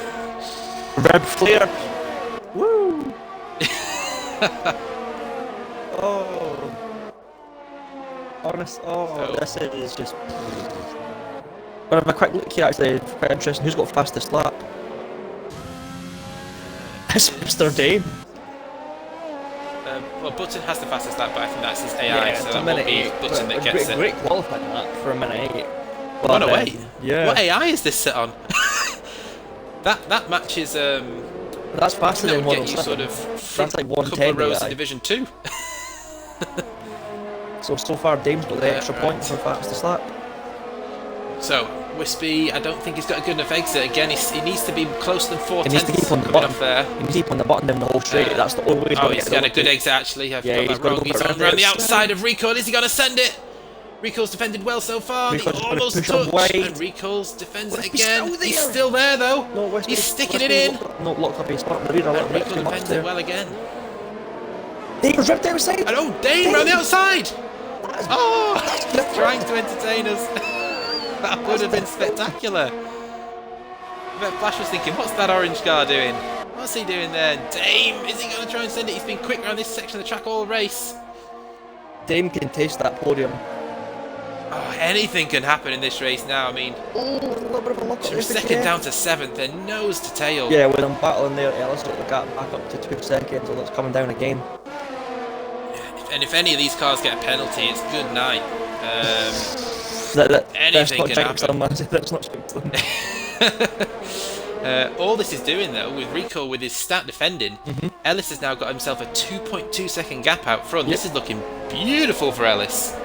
Red Flare. Woo! Oh. Honest. Oh, this is just. Gonna have a quick look here actually. Quite interesting. Who's got fastest lap? It's Mr. Dame. Well, Button has the fastest lap, but I think that's his AI, so that won't be Button that gets it. Great qualifying lap for a minute 8. Run away. Yeah. What AI is this set on? that match is that's faster that than would get you 107. sort of front That's like couple 110 of rows AI. in Division 2. So far Dame's got the extra point for fastest lap. So Wispy, I don't think he's got a good enough exit. Again, he needs to be closer than 4 He needs to tenths keep on the coming button. off there. He needs to keep on the button down the whole straight. That's the only way he's Oh, going to he's get got a it. good exit actually. I've Yeah, got he's that gotta wrong. go He's for on around the it. outside of Recoil. Is he going to send it? Recoil's defended well so far. He Recoil's gonna almost push him touched, wide. and Recoil's defends it Wispy's again. still He's there. still there though. No, Wispy, He's sticking it Wispy in. Locked up his spot. The rear a little And bit Recoil too much defends it there. well again. Dame's ripped outside. And oh, Dane round the outside! Oh, That's trying to entertain us. That would have been spectacular. I bet Flash was thinking, what's that orange car doing? What's he doing there? Dame, is he going to try and send it? He's been quick around this section of the track all race. Dame can taste that podium. Oh, anything can happen in this race now. I mean, Oh, a little bit of a look from second down to 7th, they're nose to tail. Yeah, with them battling there, Ellis got the gap back up to 2 seconds, so that's coming down again. And if any of these cars get a penalty, it's good night. That's Anything not can jinx happen. them, man. That's not jinx them. All this is doing though, with Recoil with his stat defending, Ellis has now got himself a 2.2 second gap out front. This is looking beautiful for Ellis.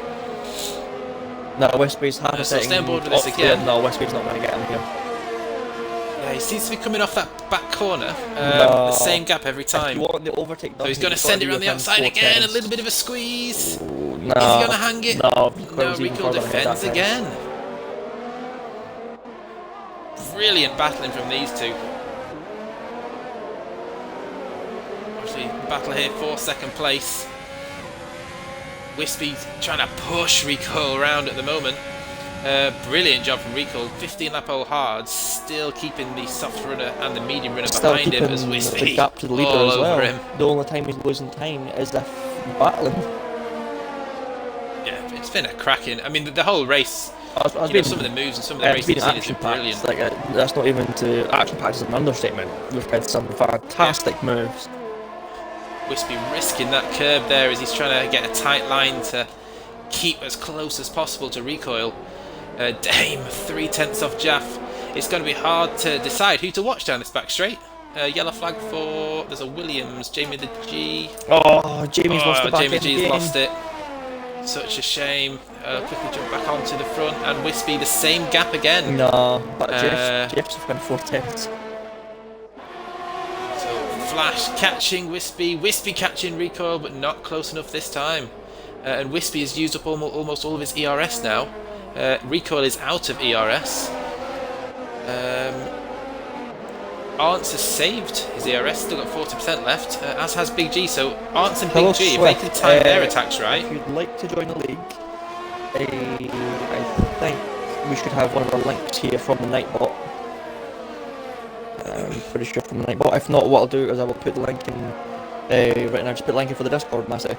No, Wispy's half a So second. stay on board with this off again. there. No, Wispy's not going to get him here. Yeah, he seems to be coming off that back corner, No. the same gap every If time. you want the overtake, So he's going to send it around the outside again, a little bit of a squeeze. No. Is he going to hang it? No, No, Recoil defends again. Brilliant battling from these two. Obviously, battle here for 2nd place. Wispy's trying to push Recoil around at the moment. Brilliant job from Recoil. 15 lap hole hard, still keeping the soft runner and the medium runner Still behind him as keeping Wispy the gap to the leader all as well. over him. The only time he's losing time is if battling. Yeah, it's been a cracking. I mean, the whole race. Some of the moves and some of the It's been racing scene has been brilliant. like that's not even to action packed is an understatement. We've had some fantastic moves. Wispy risking that curb there as he's trying to get a tight line to keep as close as possible to Recoil. Dame 3/10 off Jaff. It's going to be hard to decide who to watch down this back straight. Yellow flag for there's a Williams, Jamie the G. Oh, Jamie's lost the back Jamie end G's again. lost it. Such a shame. Quickly jump back onto the front and Wispy the same gap again. No, but Jeff's went 4/10. So Flash catching Wispy, Wispy catching Recoil, but not close enough this time. And Wispy has used up almost all of his ERS now. Recoil is out of ERS. Arntz has saved his ERS, still got 40% left, as has Big G. So Arntz and Big G, if they can time their attacks right. If you'd like to join the league, I think we should have one of our links here from the Nightbot. I'm pretty sure from the Nightbot. If not, what I'll do is I will put the link in right now. Just put the link in for the Discord, Massey.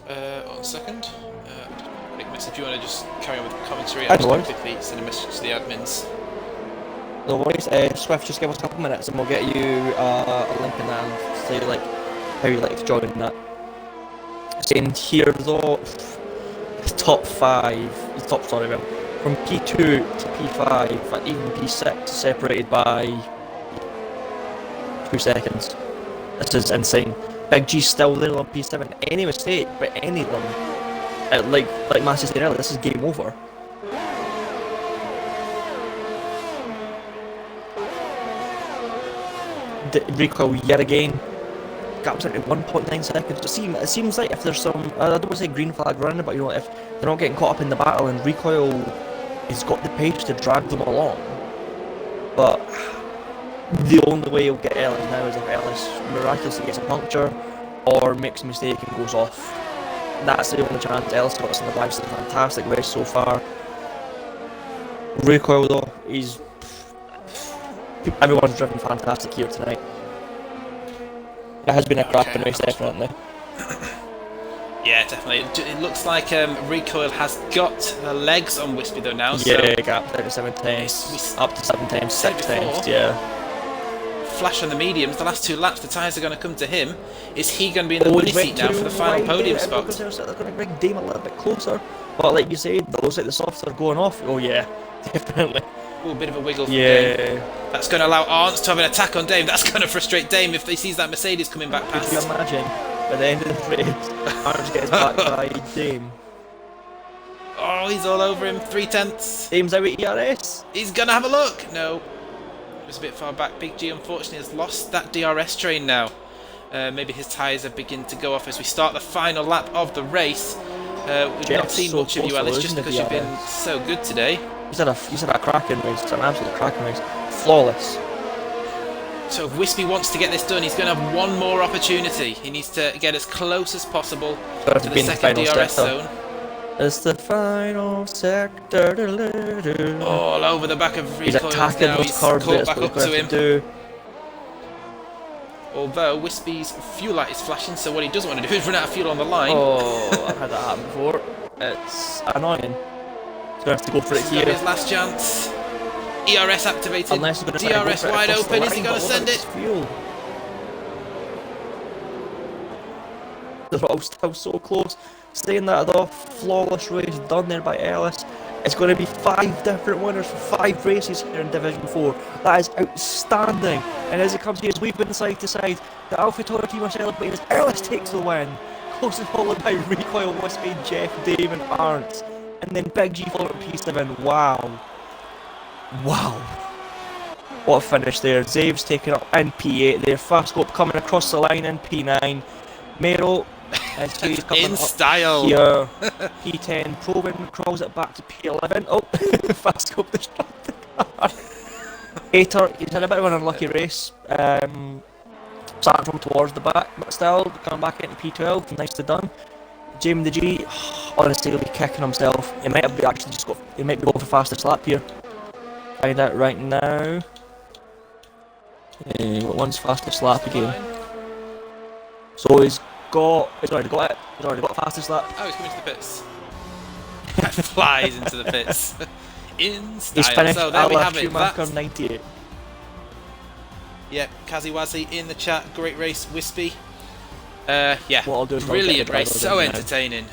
1 second. Put it Ellis, if you want to just carry on with the commentary, I I'll just know. quickly send a message to the admins. No worries. Swift, just give us a couple minutes and we'll get you a link in that and say like how you like to join in that. Saying here though, top 5, top sorry, from P2 to P5 and even P6 separated by 2 seconds. This is insane. Big G's still there on P7. Any mistake by any of them, like Massey said earlier, this is game over. Recoil yet again. Gaps out at 1.9 seconds. It seems like if there's some, I don't want to say green flag running, but you know, if they're not getting caught up in the battle and Recoil has got the pace to drag them along. But the only way you'll get Ellis now is if Ellis miraculously gets a puncture or makes a mistake and goes off. That's the only chance. Ellis got us in the lives. It's a fantastic race so far. Recoil though, everyone's driven fantastic here tonight. It has been a cracking race, definitely. Yeah, definitely. It looks like Recoil has got the legs on Wispy though now. Yeah, so gap down to 7 times, up to 7 times, 6 times, yeah. Flash on the mediums, the last 2 laps, the tyres are going to come to him. Is he going to be in the money seat now for the final podium spot? They're going to bring Dame a little bit closer. But like you said, it looks like the softs are going off. Oh yeah, definitely. Ooh, a bit of a wiggle from Dame. That's going to allow Arndt to have an attack on Dame. That's going to frustrate Dame if he sees that Mercedes coming back past. Could you imagine, by the end of the race, Arndt gets back by Dame. Oh, he's all over him. 3/10. Dame's out at ERS. He's going to have a look. No. It was a bit far back. Big G unfortunately has lost that DRS train now. Maybe his tyres are beginning to go off as we start the final lap of the race. We've not seen so much of you, Ellis, just because you've been so good today. He's had a cracking race. It's an absolute cracking race. Flawless. So if Wispy wants to get this done, he's going to have one more opportunity. He needs to get as close as possible to the second DRS zone. It's the final sector. All over the back of Recoil. He's attacking now. those He's cars. caught back up to him. Although Wispy's fuel light is flashing, so what he doesn't want to do is run out of fuel on the line. Oh, I've had that happen before. It's annoying. He's going to have to go for it here. His last chance. ERS activated. Unless he's going to DRS wide open. Is he going to send it? Fuel. They're all still so close. Staying that off. Flawless race done there by Ellis. It's going to be 5 different winners for 5 races here in Division 4. That is outstanding. And as it comes here, as we've been side to side, the AlphaTauri team are celebrating as Ellis takes the win. Closely followed by Recoil, Wispy, Jeff, Dave and Arndt. And then Big G followed at P7. Wow. Wow. What a finish there. Zave's taken up in P8 there. Fastcope coming across the line in P9. Mero he's coming in up style here. P10 probing, crawls it back to P11. Oh, Fastcope distracted the car. Ater, he's had a bit of an unlucky race. Starting from towards the back, but still coming back into P12. Nicely done. Jamie the G, honestly, he'll be kicking himself. He might have actually just got. He might be going for fastest lap here. Find out right now. One's fastest lap again. So he's already got it. He's already got fastest lap. Oh, he's coming to the pits. Flies into the pits. In style. He's finished. So there we have it. Schumacher 98. Yeah, Kaziwazi in the chat. Great race, Wispy. Yeah, what I'll do is brilliant race. So entertaining.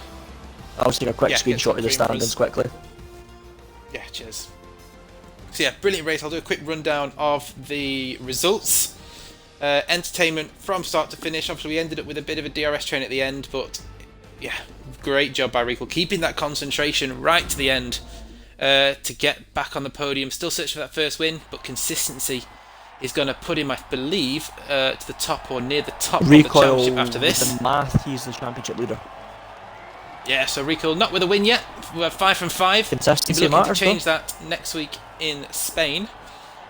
I'll just take a quick screenshot of the standings quickly. Yeah, cheers. So yeah, brilliant race. I'll do a quick rundown of the results. Entertainment from start to finish. Obviously, we ended up with a bit of a DRS train at the end, but yeah, great job by Rico keeping that concentration right to the end to get back on the podium. Still searching for that first win, but consistency is going to put him, I believe, to the top or near the top Recoil, of the championship after this. The math, he's the championship leader. Yeah, so Recoil not with a win yet. We're 5 from 5. Consistency He's looking matters, to change that next week in Spain.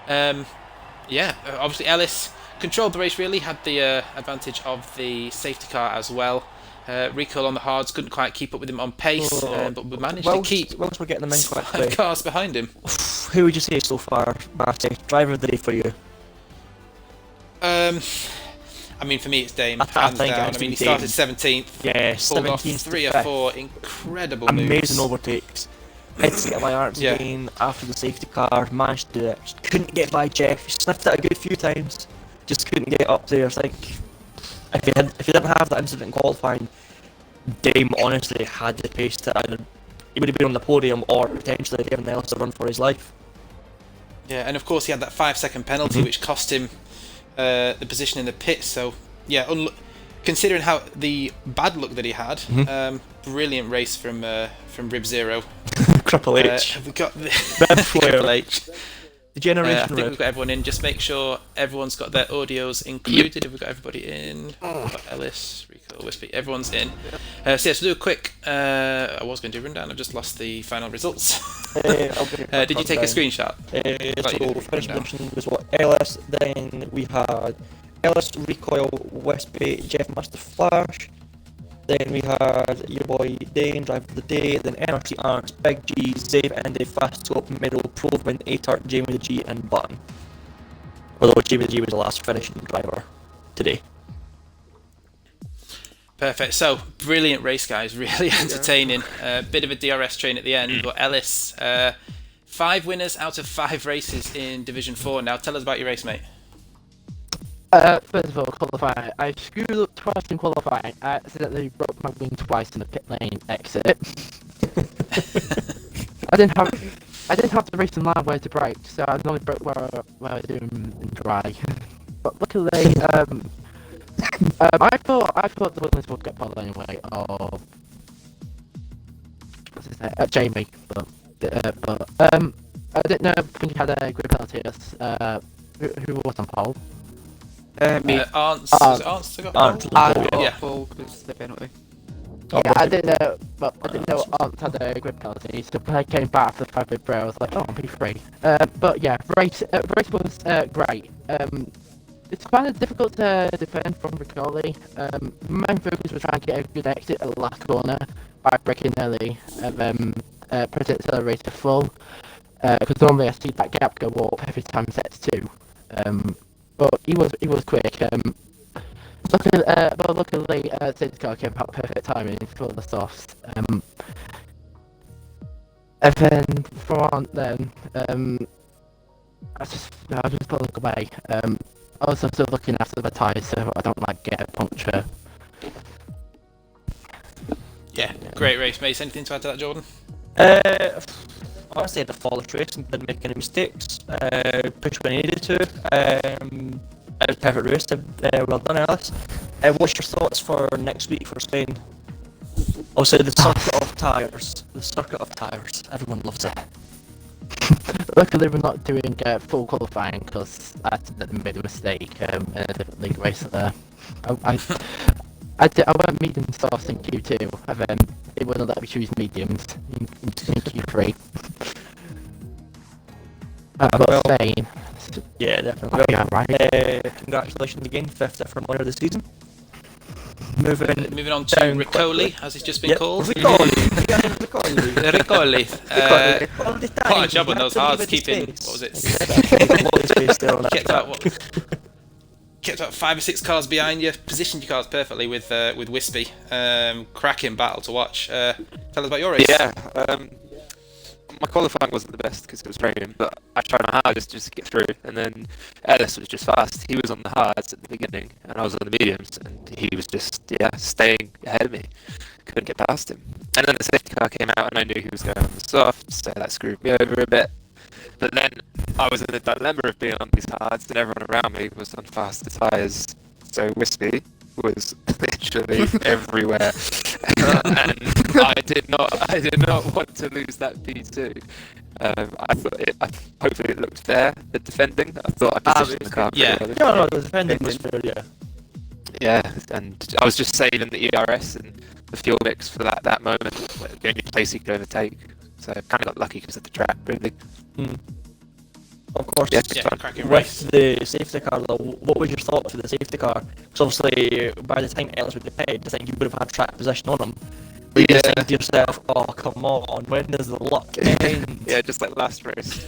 Yeah, obviously Ellis controlled the race really, had the advantage of the safety car as well. Recoil on the hards couldn't quite keep up with him on pace, but we managed to keep whilst we're getting them in quickly. 5 cars behind him. Who would you say so far, Matty? Driver of the day for you? I I mean, for me, it's Dame, I hands think it down. has I to mean, be he started Dame. 17th, Yeah, pulled off 17th to 3 or 5th. 4 incredible Amazing moves. overtakes. Headset by arms Yeah. again after the safety car, managed to do it. Just couldn't get by Jeff. He sniffed it a good few times. Just couldn't get up there. I think if he didn't have that incident in qualifying, Dame honestly had the pace to either he would have been on the podium or potentially given Ellis a run for his life. Yeah, and of course he had that 5-second penalty, which cost him the position in the pit. So yeah, considering how the bad luck that he had, brilliant race from Rib Zero. Triple H. Have we got the Flair. Triple H? The I generation think Rib. we've got everyone in. Just make sure everyone's got their audios included. Have we got everybody in? We've got Ellis, Rico, Wispy. Everyone's in. So yeah, so do a quick. I was going to do a rundown. I've just lost the final results. Did you take a screenshot? So first mention was what Ellis. Then we had Ellis, Recoil, Wispy, Jeff Master Flash. Then we had your boy Dane, Driver of the Day, then NRC Arts, Big G, Zave, Andy, Fast Top, Middle, Provman, A-Tart, Jamie the G, and Button. Although Jamie the G was the last finishing driver today. Perfect. So, brilliant race, guys. Really entertaining. Bit of a DRS train at the end, but Ellis, 5 winners out of 5 races in Division 4. Now, tell us about your race, mate. First of all, qualifying. I screwed up twice in qualifying. I accidentally broke my wing twice in the pit lane exit. I didn't have the racing line where to brake, so I only broke where I was doing dry. But luckily, I thought the winners would get pole anyway, or what's his name? Jamie, but I didn't know when you had a grid penalty. Who was on pole? Me. Arntz, was it Arntz that got Arntz. pole? Yeah. Ball was the penalty. Yeah, I didn't know, but I didn't know Arntz had a grid penalty, so when I came back for the 5 bit I was like, oh, I'm P3. But yeah, race was great. It's kind of difficult to defend from Riccoli. My focus was trying to get a good exit at the last corner by braking early and then press the accelerator full. Because normally I see that gap go up every time it sets 2. But he was quick. Luckily, Sid's car came out perfect timing for the softs. And then from then, I just got to look away. I was still looking after the tyres, so I don't like get a puncture. Yeah, great race, mate. Anything to add to that, Jordan? Honestly, I had a flawless race and didn't make any mistakes. Pushed when I needed to. It was a perfect race. Well done, Alice. What's your thoughts for next week for Spain? Also, the circuit of tyres. The circuit of tyres. Everyone loves it. Luckily, we're not doing full qualifying because I accidentally made a mistake in a different league race there. I went medium soft in Q2, and then it wouldn't let me choose mediums in Q3. But Spain. Yeah, definitely. Yeah, right. Congratulations again, 5th different winner of the season. Moving on to down Riccoli, as it's just been called. Riccoli. Riccoli. What a job on those hards, keeping, what was it? Kept about 5 or 6 cars behind you, positioned your cars perfectly with Wispy. Cracking battle to watch. Tell us about your race. Yeah, my qualifying wasn't the best because it was raining, but I tried my hardest just to get through. And then Ellis was just fast. He was on the hards at the beginning, and I was on the mediums, and he was just staying ahead of me. Couldn't get past him. And then the safety car came out, and I knew he was going on the soft, so that screwed me over a bit. But then I was in the dilemma of being on these hards, and everyone around me was on faster tyres. So Wispy was literally everywhere, and I did not want to lose that P2. I thought hopefully it looked fair. The defending, I thought I positioned the car pretty well. No, the defending was fair, yeah. Yeah, and I was just saving the ERS and the fuel mix for that moment, the only place he could overtake. So I kind of got lucky because of the track, really. Of course, yeah, cracking with race. the safety car though, what was your thoughts with the safety car? Because obviously, by the time Ellis would have paid, I think you would have had track position on him. You just think to yourself, oh come on, when does the luck end? Yeah, just like last race.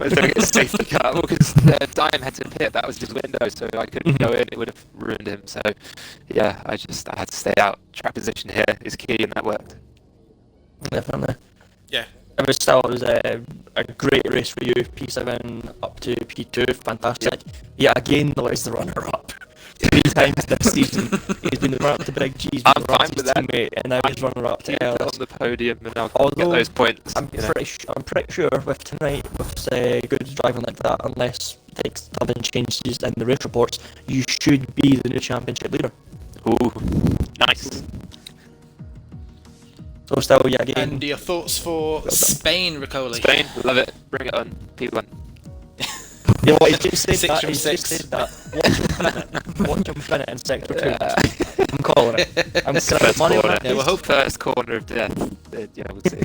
was doing a safety car because Dime had to pit. That was his window, so I couldn't go in. It would have ruined him. So yeah, I had to stay out. Track position here is key, and that worked. Definitely. Yeah. It was a great race for you. P7 up to P2, fantastic. Yeah, again, though, is the runner-up. 3 times this season, he's been the runner-up to Big G's, I'm fine with that. teammate, and now he's runner-up to Keep it Ellis. on the podium, and I'll Although, get those points. I'm pretty sure with tonight, with good driving like that, unless things haven't changed in the race reports, you should be the new championship leader. Ooh, nice. So still, yeah, again. And your thoughts for Spain, Riccoli? Spain, love it. Bring it on, P1. You know what, he just said 6 that, from he 6. just said that. Watch him fin it in sector 2. I'm calling it. I'm First money on corner. that. Yeah, we'll hope. First corner of death. Yeah, we'll see.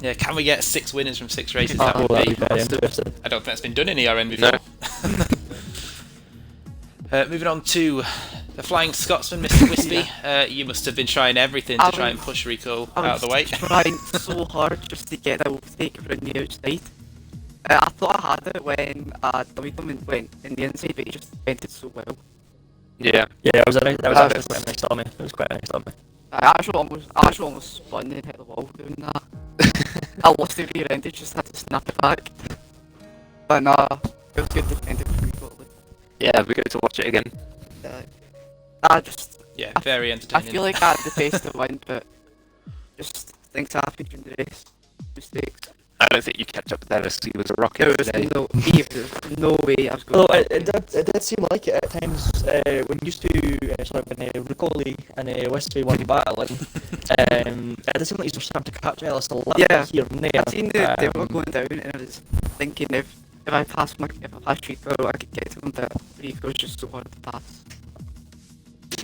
Yeah, can we get 6 winners from 6 races? Oh, That would that'd be. be very interesting. I don't think that's been done in ERN before. No. Moving on to the Flying Scotsman, Mr. Wispy. You must have been trying everything to try and push Rico out of the way. Trying so hard just to get the overtake around the outside. I thought I had it when Dummy went in the inside, but he just went it so well. Yeah. Yeah, that was actually quite nice on me. It was quite nice on me. I actually almost spun and hit the wall doing that. I lost the rear end, just had to snap it back. But nah, it was good defended for me. Yeah, we go to watch it again. Yeah, very I entertaining. feel like I had the pace to win, but just things happen during the race. Mistakes. I don't think you catch up with Ellis. He was a There rocket was today. no way I was going Although to it did seem like it at times when used to when Riccoli and Westby were battling. It did seem like he was starting to catch Ellis a little Yeah. bit here and there. I seen they were going down, and I was thinking if I pass Rico, I could get to him, but Rico's just so hard to pass.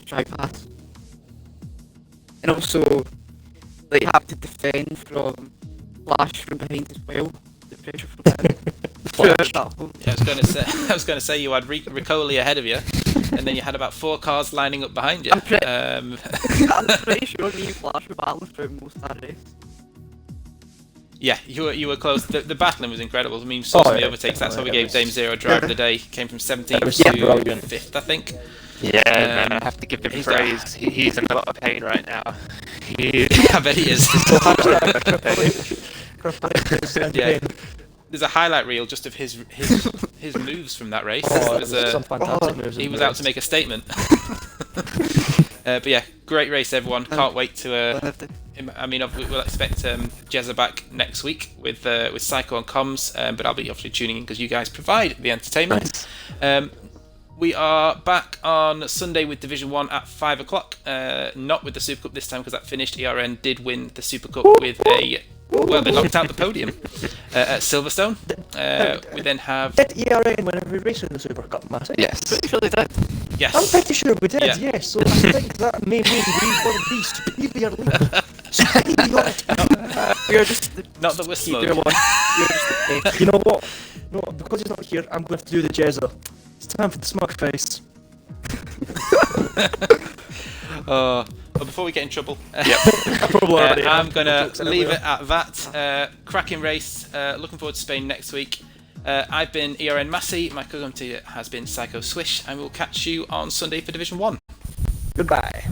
Try pass. And also, like, you have to defend from Flash from behind as well. The pressure from him. Flash. Yeah, I was going to say you had Riccoli ahead of you, and then you had about 4 cars lining up behind you. I'm pretty sure me and Flash were battling through most of that race. Yeah, you were close. The battling was incredible. I mean, saw some of the yeah, overtakes. That's how we definitely. gave Dame Zero drive of the day. Came from 17th was to brilliant. 5th, I think. Yeah, man, I have to give him he's praise. He's in a lot of pain right now. I bet he is. Yeah. There's a highlight reel just of his moves from that race. Oh, It was, some fantastic moves. he was out to make a statement. But yeah, great race, everyone. Can't wait to. I mean, we'll expect Jezza back next week with Psycho and Comms, but I'll be obviously tuning in because you guys provide the entertainment. We are back on Sunday with Division 1 at 5 o'clock. Not with the Super Cup this time because that finished. ERN did win the Super Cup with a. Well, they knocked out the podium at Silverstone. We then have. Did ERN win every race in the Super Cup, Matt? Yes. Pretty sure they did. Yes. I'm pretty sure we did, Yeah. yes. So I think that may mean we were the superior leader. We are just the Not that we're superior smug. one. You're just the best. You know what? No, because he's not here, I'm going to have to do the Jezza. It's time for the smug face. But before we get in trouble, I'm going to leave it at that. Cracking race. Looking forward to Spain next week. I've been ERN Massey. My co-commentator has been Psycho Swish, and we'll catch you on Sunday for Division 1. Goodbye.